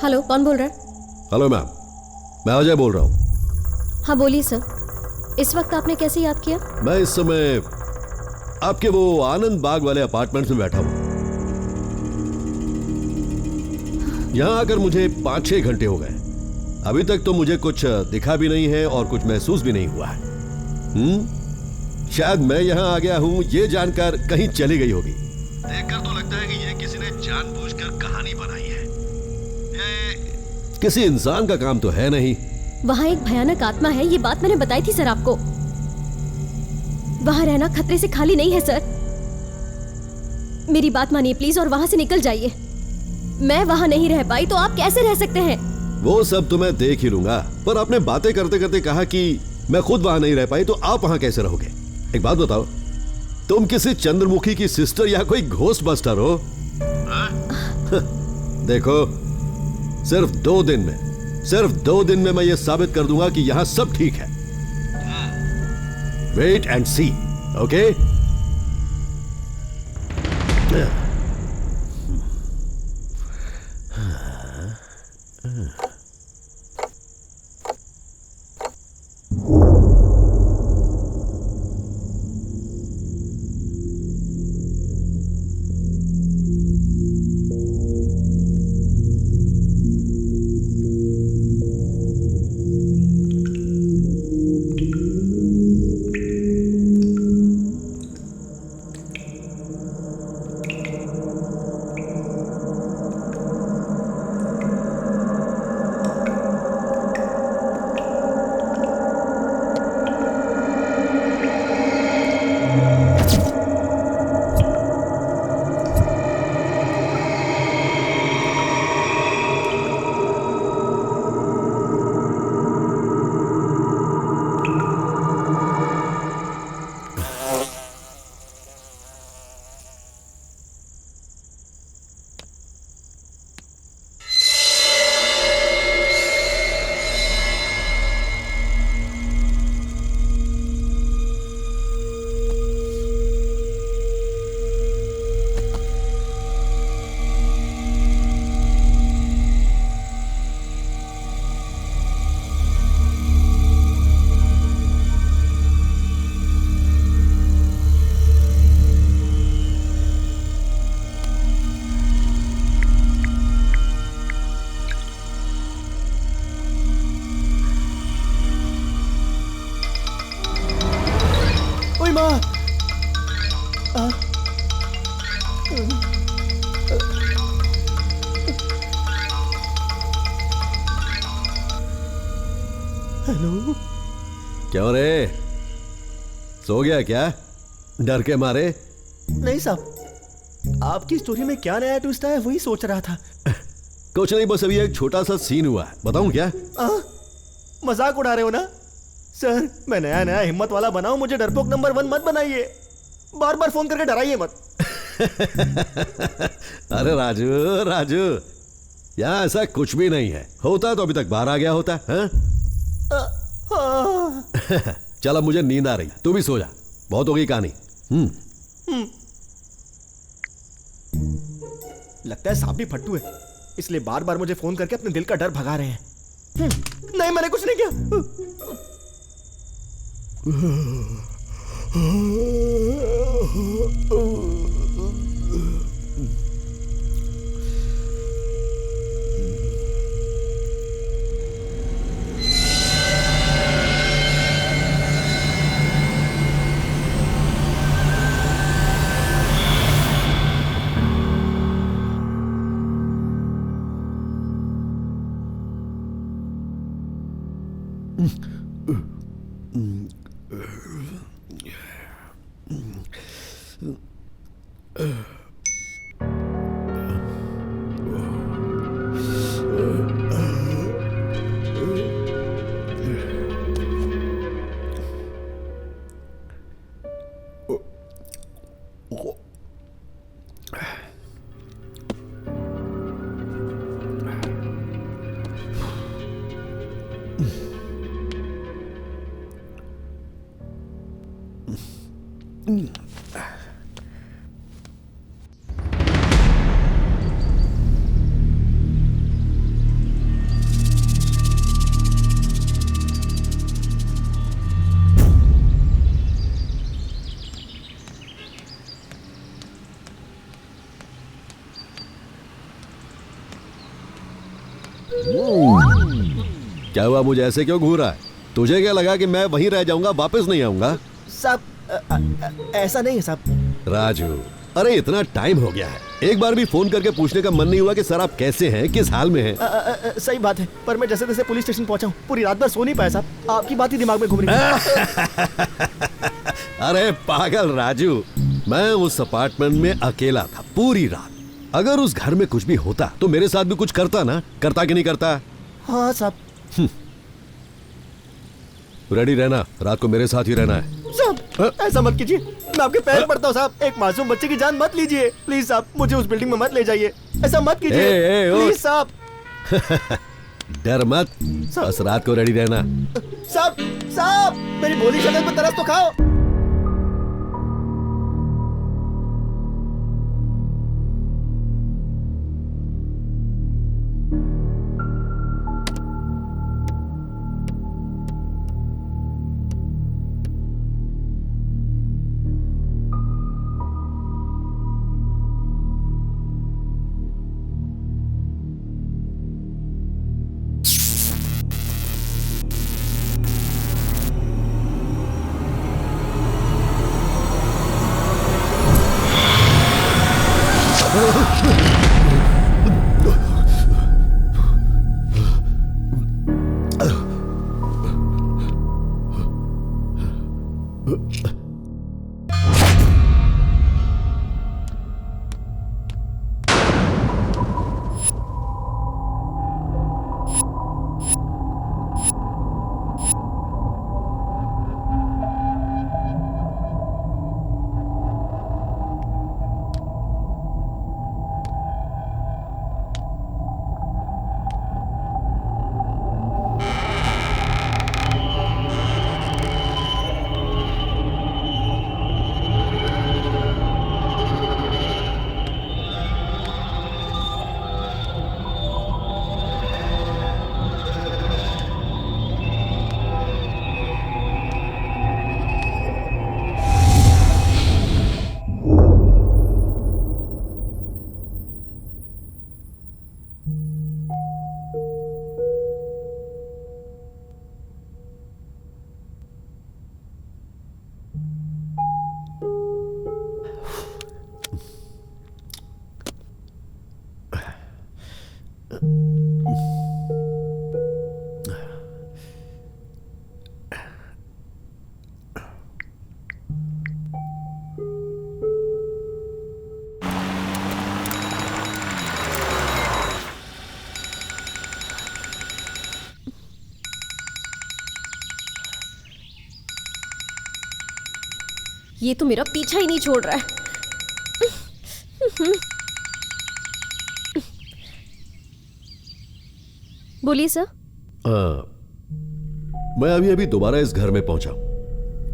हेलो, कौन बोल रहा है? हेलो मैम, मैं अजय बोल रहा हूँ। हाँ बोलिए सर। इस वक्त आपने कैसे याद किया? मैं इस समय आपके वो आनंद बाग वाले अपार्टमेंट में बैठा हूँ। यहाँ आकर मुझे 5-6 घंटे हो गए। अभी तक तो मुझे कुछ दिखा भी नहीं है और कुछ महसूस भी नहीं हुआ है। शायद मैं यहाँ आ गया हूँ ये जानकर कहीं चली गई होगी। देखकर तो लगता है कि ये किसी ने जानबूझकर कहानी बनाई है। किसी इंसान का काम तो है नहीं। वहाँ एक भयानक आत्मा है, ये बात मैंने बताई थी सर आपको। वहाँ रहना खतरे से खाली नहीं है सर। मेरी बात मानिए प्लीज और वहाँ से निकल जाइए। मैं वहाँ नहीं रह पाई तो आप कैसे रह सकते हैं? वो सब तो मैं देख ही लूंगा, पर आपने बातें करते करते कहा कि मैं खुद वहाँ नहीं रह पाई तो आप वहाँ कैसे रहोगे? एक बात बताओ, तुम किसी चंद्रमुखी की सिस्टर या कोई घोस्ट बस्टर हो? देखो, सिर्फ 2 दिन में मैं ये साबित कर दूंगा कि यहां सब ठीक है। Wait and see, okay? Hello. क्यों रे, सो गया क्या डर के मारे? नहीं साहब, आपकी स्टोरी में क्या नया ट्विस्ट है वही सोच रहा था। कुछ नहीं, बस अभी एक छोटा सा सीन हुआ है, बताऊं क्या? मजाक उड़ा रहे हो ना सर? मैं नया नया हिम्मत वाला बनाऊं, मुझे डरपोक नंबर 1 मत बनाइए, बार बार फोन करके डराइए मत। अरे राजू राजू, यहाँ ऐसा कुछ भी नहीं है, होता तो अभी तक बाहर आ गया होता है। चल अब मुझे नींद आ रही, तू भी सो जा, बहुत हो गई कहानी। लगता है सांप भी फट्टू है, इसलिए बार बार मुझे फोन करके अपने दिल का डर भगा रहे हैं। नहीं, मैंने कुछ नहीं किया। क्या हुआ, मुझे ऐसे क्यों घूर रहा है? तुझे क्या लगा कि मैं वहीं रह जाऊंगा, वापस नहीं आऊंगा? साहब ऐसा नहीं है साहब। राजू, अरे इतना टाइम हो गया है, एक बार भी फोन करके पूछने का मन नहीं हुआ कि सर आप कैसे हैं, किस हाल में हैं? सही बात है, पर मैं जैसे तैसे पुलिस स्टेशन पहुंचा हूं, पूरी रात भर सो नहीं पाया साहब, आपकी बात ही दिमाग में घूम रही है। अरे पागल राजू, मैं उस अपार्टमेंट में अकेला था पूरी रात। अगर उस घर में कुछ भी होता तो मेरे साथ भी कुछ करता ना, करता कि नहीं करता? हाँ साहब। रेडी रहना, रात को मेरे साथ ही रहना है। साहब ऐसा मत कीजिए, मैं आपके पैर पड़ता हूँ साहब, एक मासूम बच्चे की जान मत लीजिए प्लीज साहब, मुझे उस बिल्डिंग में मत ले जाइए, ऐसा मत कीजिए प्लीज साहब। डर मत, बस रात को रेडी रहना। साहब साहब मेरी भोली शक्ल पर तरस तो खाओ। ये तो मेरा पीछा ही नहीं छोड़ रहा है। बोलिए सर। मैं अभी अभी दोबारा इस घर में पहुंचा।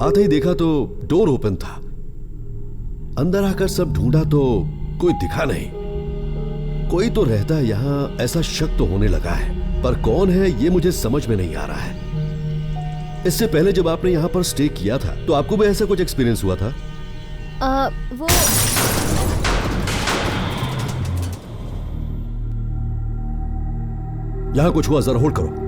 आते ही देखा तो डोर ओपन था। अंदर आकर सब ढूंढा तो कोई दिखा नहीं। कोई तो रहता है यहां, ऐसा शक तो होने लगा है, पर कौन है ये मुझे समझ में नहीं आ रहा है। इससे पहले जब आपने यहां पर स्टे किया था तो आपको भी ऐसा कुछ एक्सपीरियंस हुआ था? वो यहां कुछ हुआ, जरा होल्ड करो।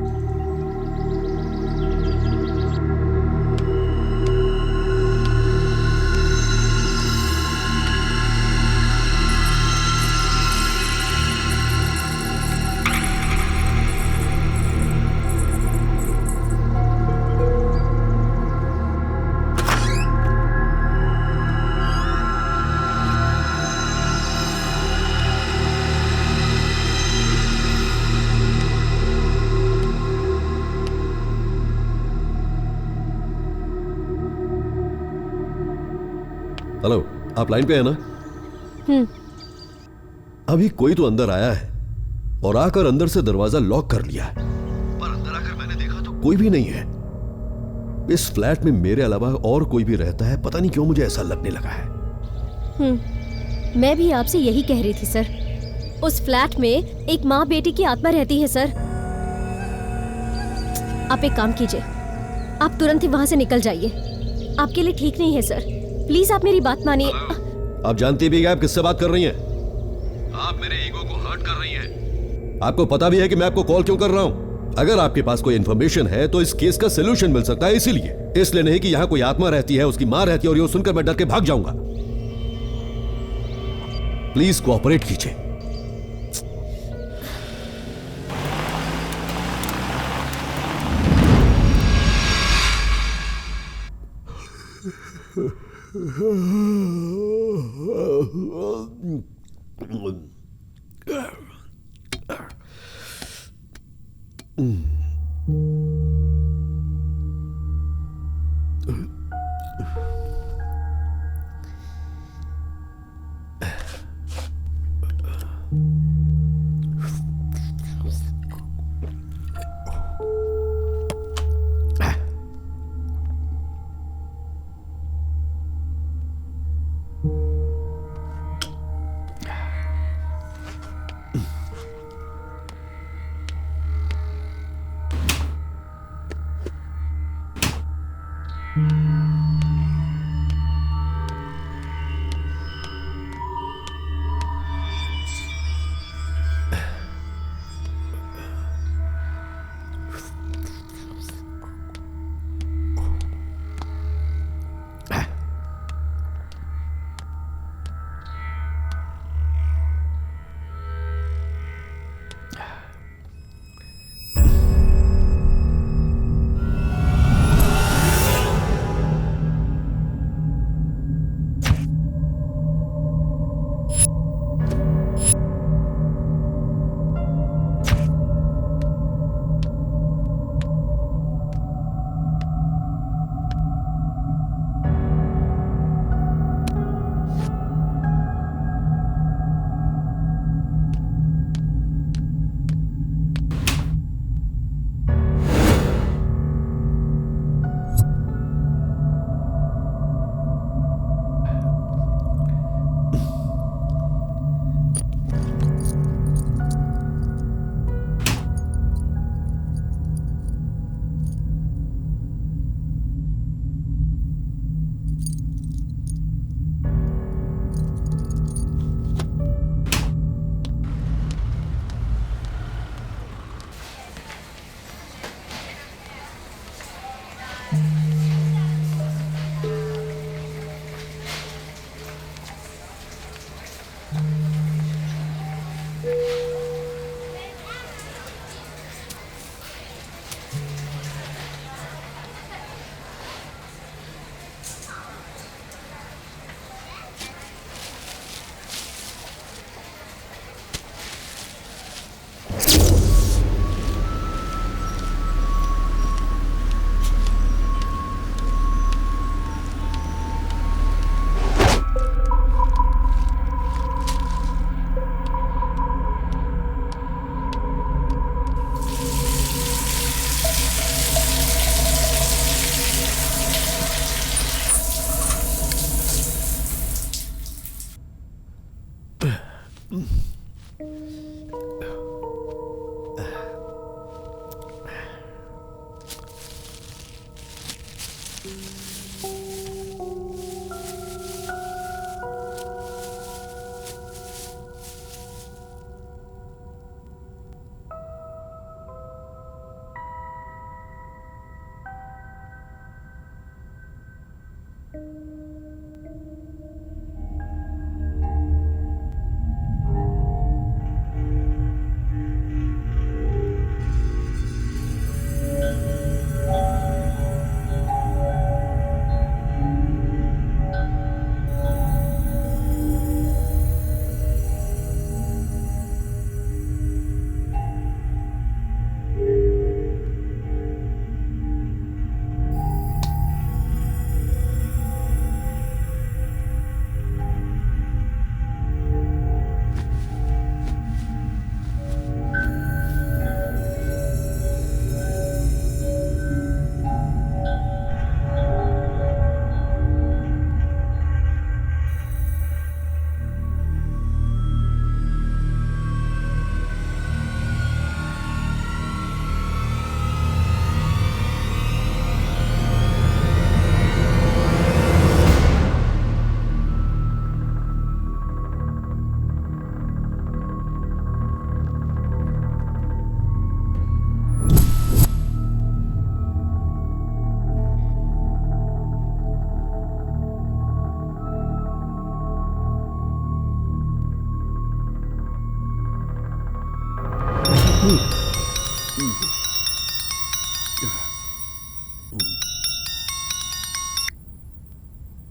हेलो, आप लाइन पे है ना? अभी कोई तो अंदर आया है और आकर अंदर से दरवाजा लॉक कर लिया है, पर अंदर आकर मैंने देखा तो कोई भी नहीं है। इस फ्लैट में मेरे अलावा और कोई भी रहता है, पता नहीं क्यों मुझे ऐसा लगने लगा है। मैं भी आपसे यही कह रही थी सर। उस फ्लैट में एक माँ बेटी की आत्मा रहती है सर। आप एक काम कीजिए, आप तुरंत ही वहां से निकल जाइए। आपके लिए ठीक नहीं है सर। प्लीज आप मेरी बात मानिए। आप जानती भी हैं आप किससे बात कर रही हैं? आप मेरे ईगो को हर्ट कर रही हैं। आपको पता भी है कि मैं आपको कॉल क्यों कर रहा हूं। अगर आपके पास कोई इंफॉर्मेशन है तो इस केस का सोल्यूशन मिल सकता है, इसलिए नहीं कि यहां कोई आत्मा रहती है, उसकी मां रहती है और ये सुनकर मैं डर के भाग जाऊंगा। प्लीज कोऑपरेट कीजिए।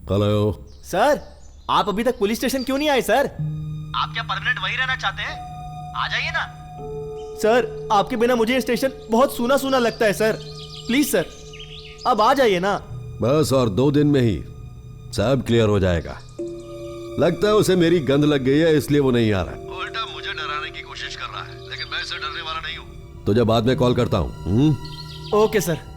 हेलो सर, आप अभी तक पुलिस स्टेशन क्यों नहीं आए सर? आप क्या परमानेंट वहीं रहना चाहते हैं? आ जाइए ना। सर, आपके बिना मुझे ये स्टेशन बहुत सूना सूना लगता है सर। प्लीज सर, अब आ जाइए ना। बस और 2 दिन में ही सब क्लियर हो जाएगा। लगता है उसे मेरी गंध लग गई है, इसलिए वो नहीं आ रहा है। उल्टा मुझे डराने की कोशिश कर रहा है, लेकिन मैं इसे डरने वाला नहीं हूँ। तुझे बाद में कॉल करता हूँ। Okay sir.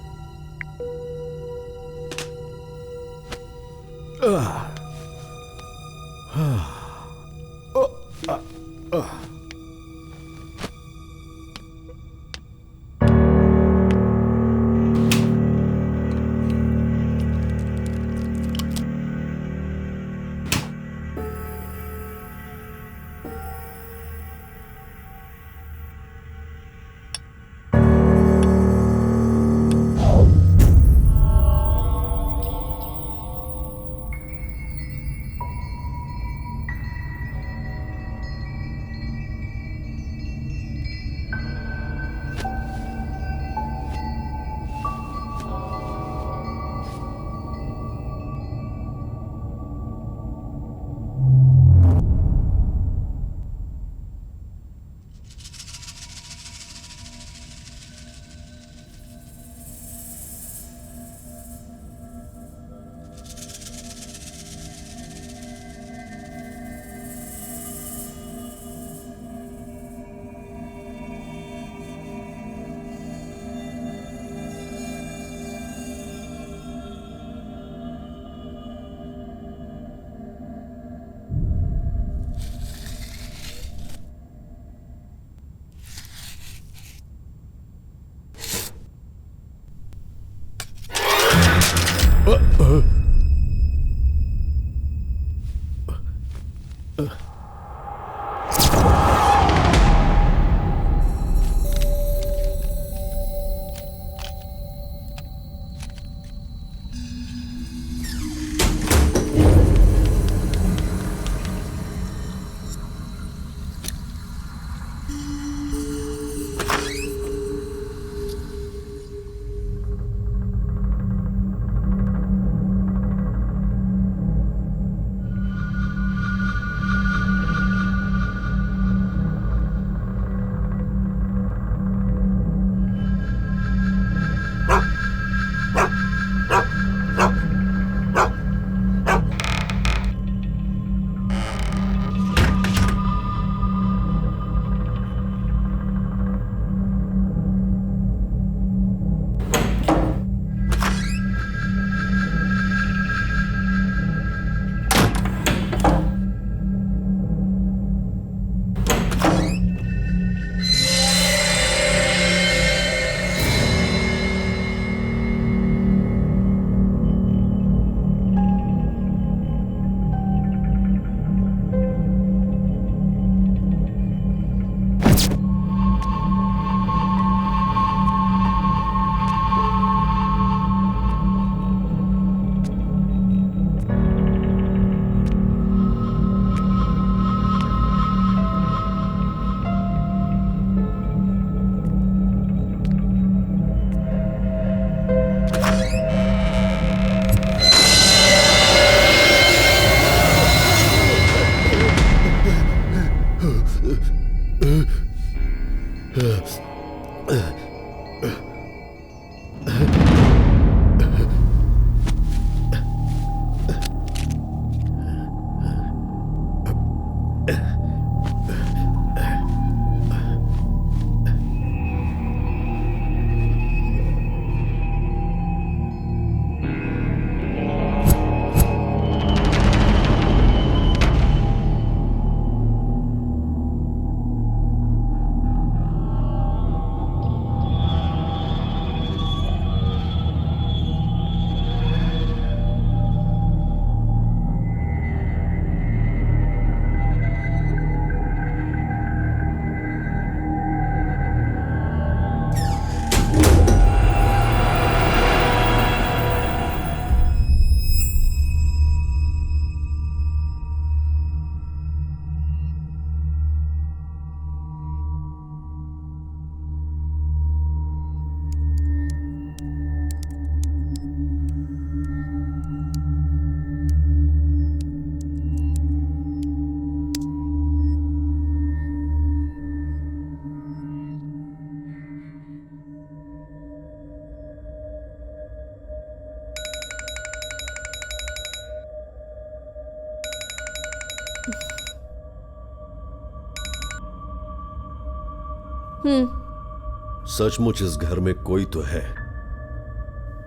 सचमुच इस घर में कोई तो है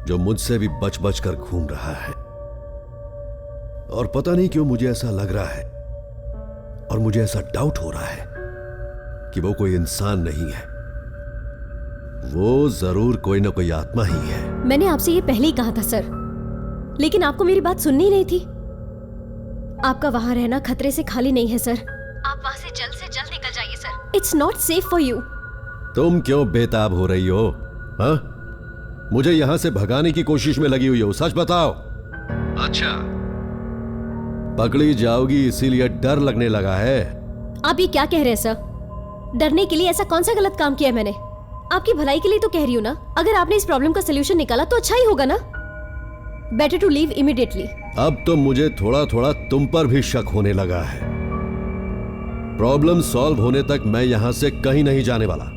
जो मुझसे भी बच बच कर घूम रहा है, और पता नहीं क्यों मुझे ऐसा लग रहा है और मुझे ऐसा डाउट हो रहा है कि वो कोई इंसान नहीं है, वो जरूर कोई ना कोई आत्मा ही है। मैंने आपसे ये पहले ही कहा था सर, लेकिन आपको मेरी बात सुननी नहीं थी। आपका वहां रहना खतरे से खाली नहीं है सर। आप वहां से जल्द निकल जाइए sir. It's not safe for you. तुम क्यों बेताब हो रही हो? हाँ, मुझे यहां से भगाने की कोशिश में लगी हुई हो, सच बताओ। अच्छा, पकड़ी जाओगी इसीलिए डर लगने लगा है? आप ये क्या कह रहे हैं सर? डरने के लिए ऐसा कौन सा गलत काम किया मैंने? आपकी भलाई के लिए तो कह रही हूँ ना। अगर आपने इस प्रॉब्लम का सलूशन निकाला तो अच्छा ही होगा ना। Better to leave immediately. अब तो मुझे थोड़ा थोड़ा तुम पर भी शक होने लगा है। प्रॉब्लम सॉल्व होने तक मैं यहां से कहीं नहीं जाने वाला।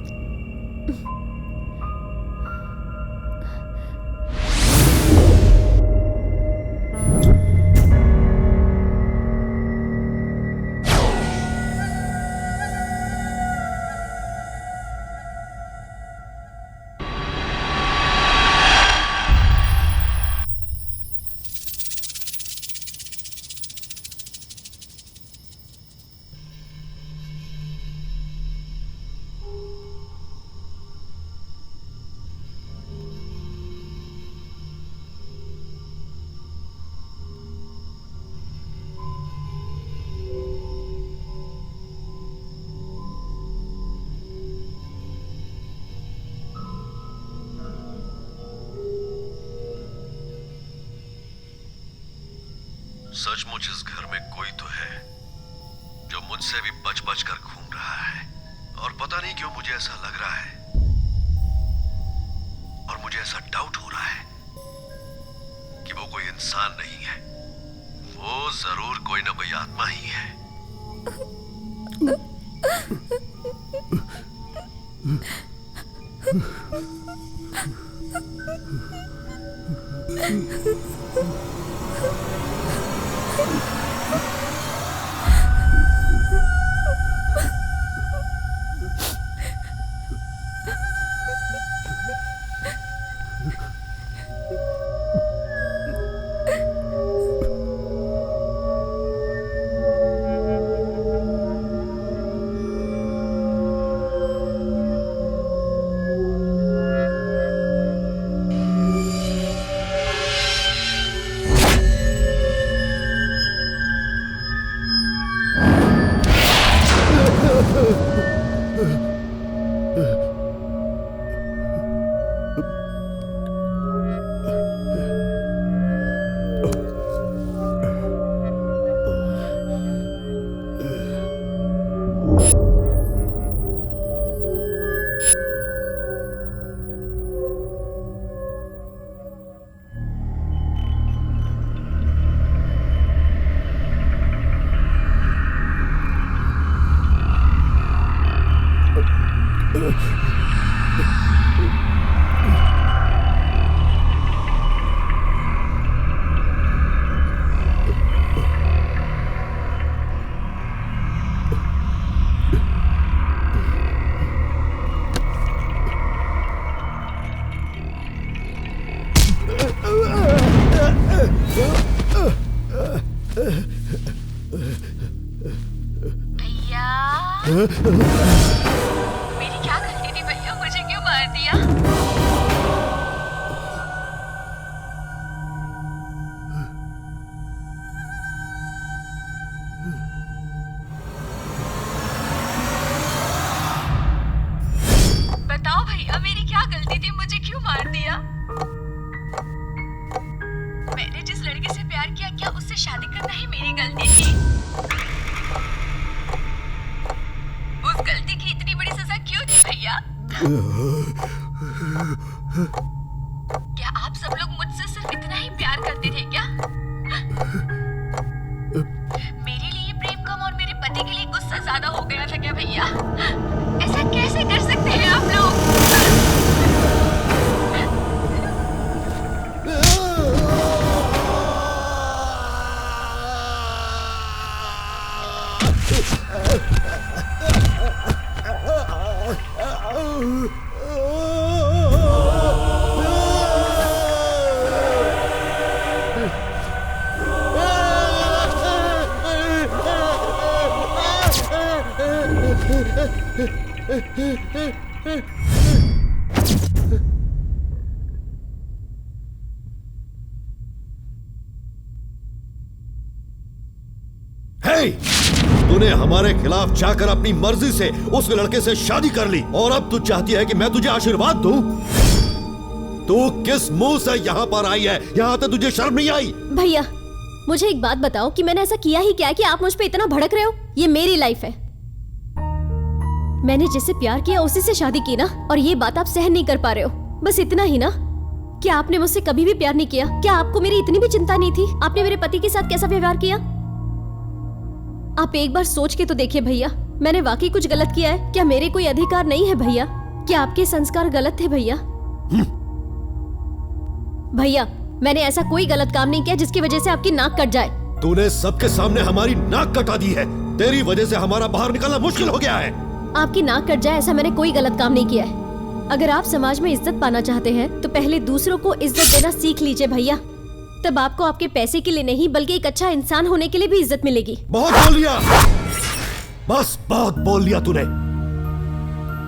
सचमुच इस घर में कोई तो है जो मुझसे भी बच बच कर घूम रहा है, और पता नहीं क्यों मुझे ऐसा लग रहा है और मुझे ऐसा डाउट हो रहा है कि वो कोई इंसान नहीं है, वो जरूर कोई ना कोई आत्मा ही है। मेरी क्या गलती थी भैया, मुझे क्यों मार दिया? बताओ भैया, मेरी क्या गलती थी, मुझे क्यों मार दिया? मैंने जिस लड़के से प्यार किया, क्या उससे शादी करना ही मेरी गलती थी? उस गलती की इतनी बड़ी सजा क्यों दी भैया? क्या आप सब लोग मुझसे सिर्फ इतना ही प्यार करते थे क्या? मेरे लिए प्रेम कम और मेरे पति के लिए गुस्सा ज्यादा हो गया था क्या भैया? ऐसा कैसे कर सकते हैं आप लोग? हे! तूने हमारे खिलाफ जाकर अपनी मर्जी से उस लड़के से शादी कर ली और अब तू चाहती है कि मैं तुझे आशीर्वाद दूं? तू किस मुंह से यहाँ पर आई है? यहाँ तो तुझे शर्म नहीं आई? भैया मुझे एक बात बताओ कि मैंने ऐसा किया ही क्या है कि आप मुझ पे इतना भड़क रहे हो? ये मेरी लाइफ है, मैंने जिससे प्यार किया उसी से शादी की ना, और ये बात आप सहन नहीं कर पा रहे हो, बस इतना ही ना? क्या आपने मुझसे कभी भी प्यार नहीं किया? क्या आपको मेरी इतनी भी चिंता नहीं थी? आपने मेरे पति के साथ कैसा व्यवहार किया? आप एक बार सोच के तो देखिए भैया, मैंने वाकई कुछ गलत किया है क्या? मेरे कोई अधिकार नहीं है भैया? क्या आपके संस्कार गलत थे भैया? भैया मैंने ऐसा कोई गलत काम नहीं किया जिसकी वजह से आपकी नाक कट जाए। तूने सबके सामने हमारी नाक कटा दी है। तेरी वजह से हमारा बाहर निकलना मुश्किल हो गया है। आपकी नाक कट जाए ऐसा मैंने कोई गलत काम नहीं किया है। अगर आप समाज में इज्जत पाना चाहते हैं तो पहले दूसरों को इज्जत देना सीख लीजिए भैया, तब आपको आपके पैसे के लिए नहीं बल्कि एक अच्छा इंसान होने के लिए भी इज्जत मिलेगी। बहुत बोल लिया, बस बहुत बोल लिया तूने।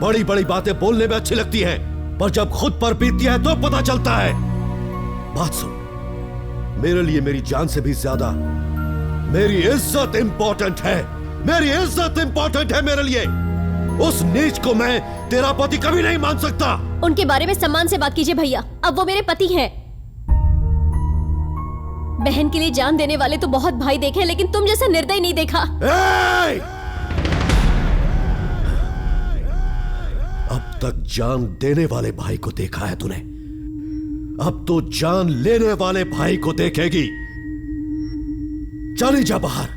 बड़ी बड़ी बातें बोलने में अच्छी लगती है, पर जब खुद पर बीतती है तो पता चलता है। बात सुन, मेरे लिए मेरी जान से भी ज्यादा मेरी इज्जत इंपॉर्टेंट है। मेरी इज्जत इंपॉर्टेंट है मेरे लिए। उस नीच को मैं तेरा पति कभी नहीं मान सकता। उनके बारे में सम्मान से बात कीजिए भैया, अब वो मेरे पति हैं। बहन के लिए जान देने वाले तो बहुत भाई देखे, लेकिन तुम जैसा निर्दयी नहीं देखा। अब तक जान देने वाले भाई को देखा है तूने, अब तो जान लेने वाले भाई को देखेगी। चली जा बाहर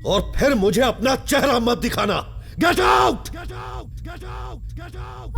और फिर मुझे अपना चेहरा मत दिखाना। Get out! Get out! Get out! Get out!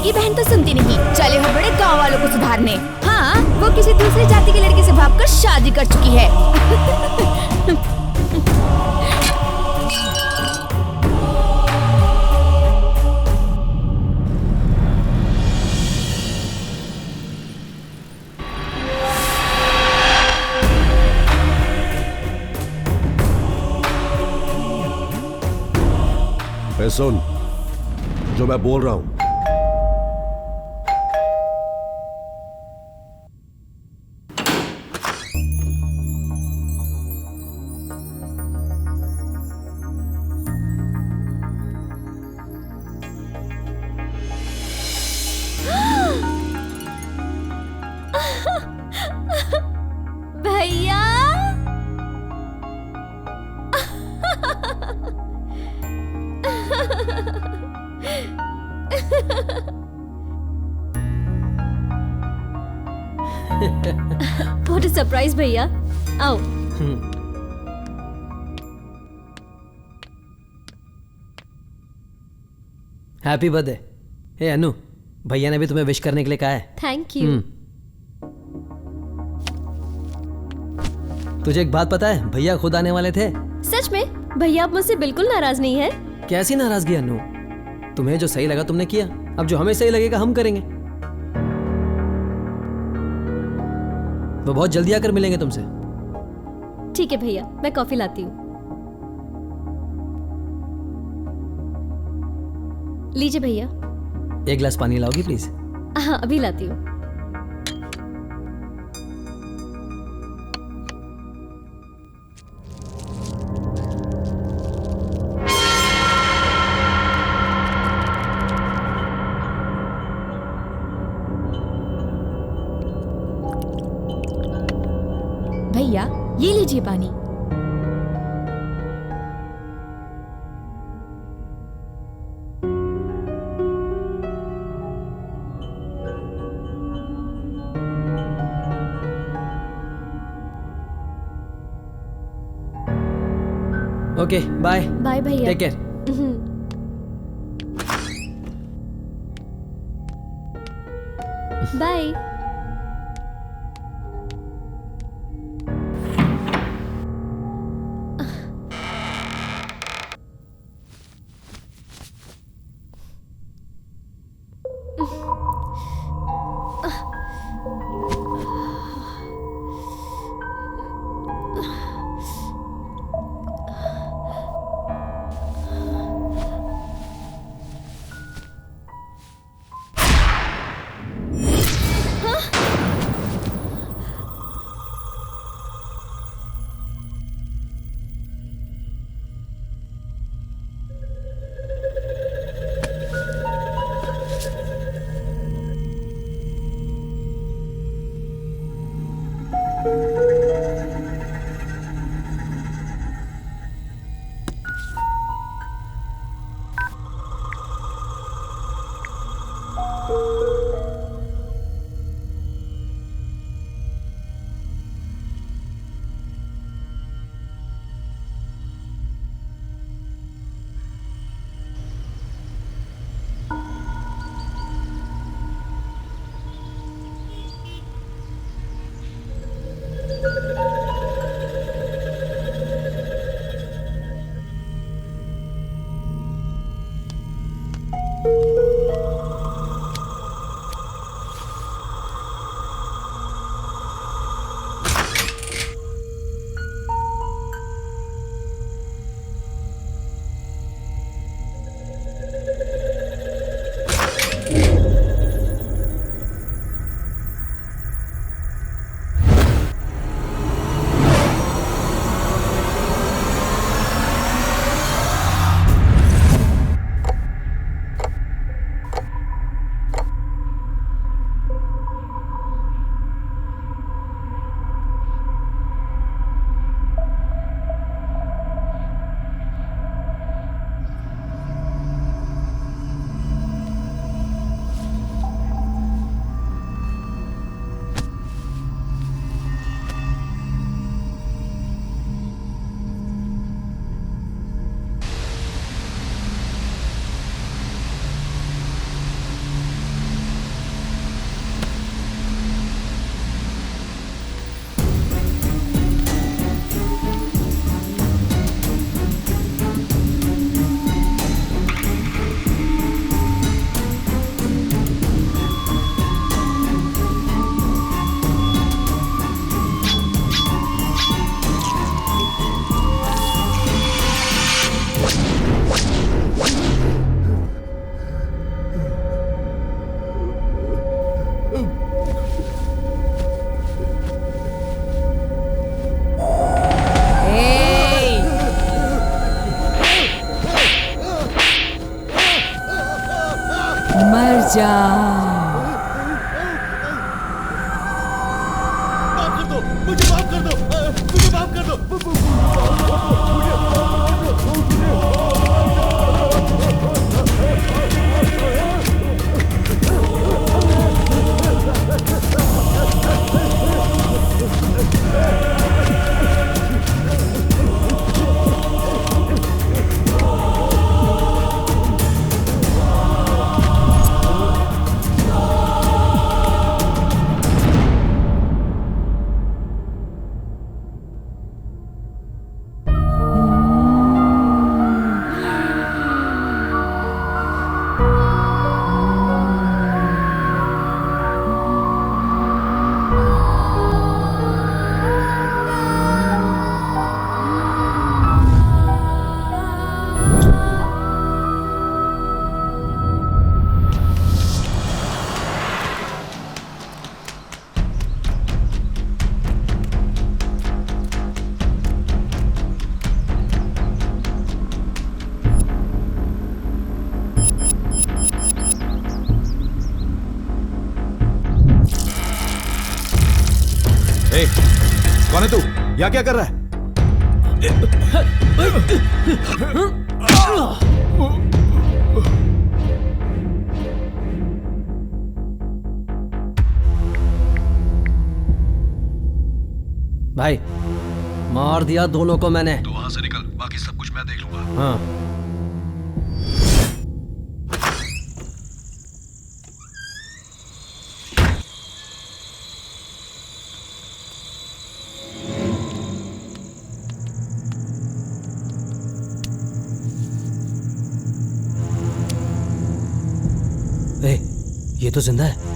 बहन तो सुनती नहीं, चले हो बड़े गांव वालों को सुधारने। हाँ, वो किसी दूसरी जाति के लड़के से भागकर शादी कर चुकी है। सुन, जो मैं बोल रहा हूं, व्हाट अ सरप्राइज भैया। आओ। Happy birthday. हे अनु, भैया ने भी तुम्हें विश करने के लिए कहा है। Thank you. तुझे एक बात पता है, भैया खुद आने वाले थे। सच में? भैया आप मुझसे बिल्कुल नाराज नहीं है? कैसी नाराजगी अनु? तुम्हें जो सही लगा तुमने किया, अब जो हमें सही लगेगा हम करेंगे। वो बहुत जल्दी आकर मिलेंगे तुमसे। ठीक है भैया, मैं कॉफी लाती हूँ। लीजिए भैया। एक गिलास पानी लाओगी प्लीज? हाँ अभी लाती हूँ। भैया ये लीजिए पानी। Okay bye. बाय भैया। Take care. बाय। जा। माफ कर दो, मुझे माफ कर दो, मुझे माफ कर दो। यहाँ क्या कर रहा है? भाई मार दिया दोनों को मैंने। तू वहां से निकल, बाकी सब कुछ मैं देख लूंगा। हाँ। ये तो जिंदा है।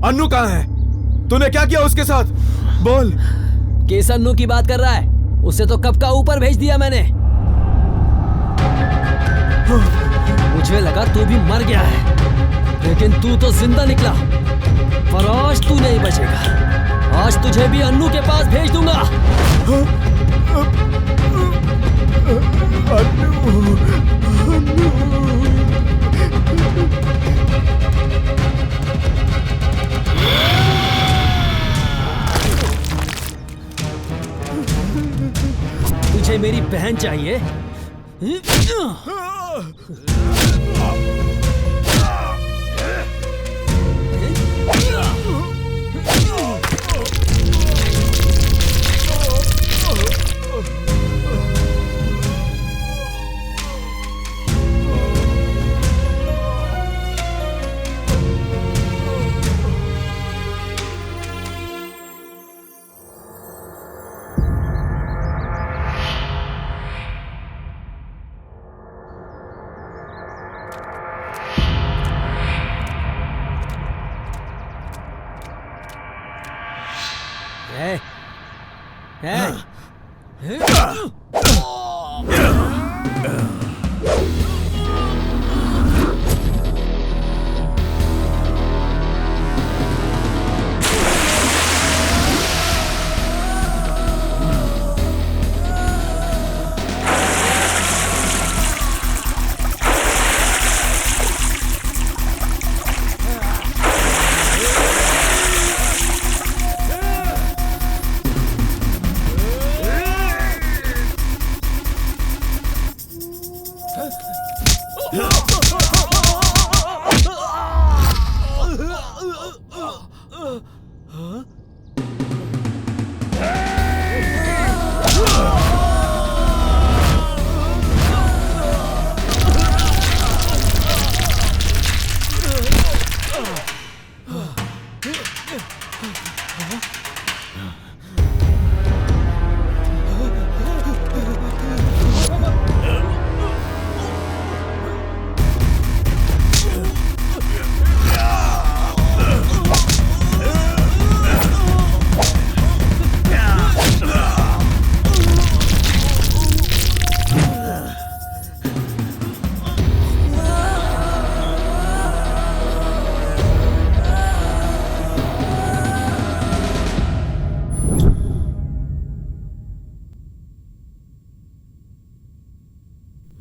अन्नू कहाँ है? तूने क्या किया उसके साथ? बोल। किस अन्नू की बात कर रहा है? उसे तो कब का ऊपर भेज दिया मैंने। मुझे लगा तू भी मर गया है, लेकिन तू तो जिंदा निकला। पर आज तू नहीं बचेगा। आज तुझे भी अन्नू के पास भेज दूंगा। तुझे मेरी बहन चाहिए?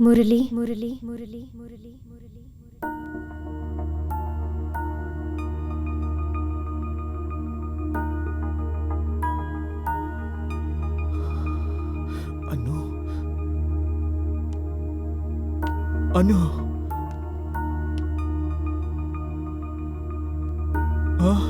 मुरली मुरली मुरली मुरली मुरली मुरली। अनु। हाँ?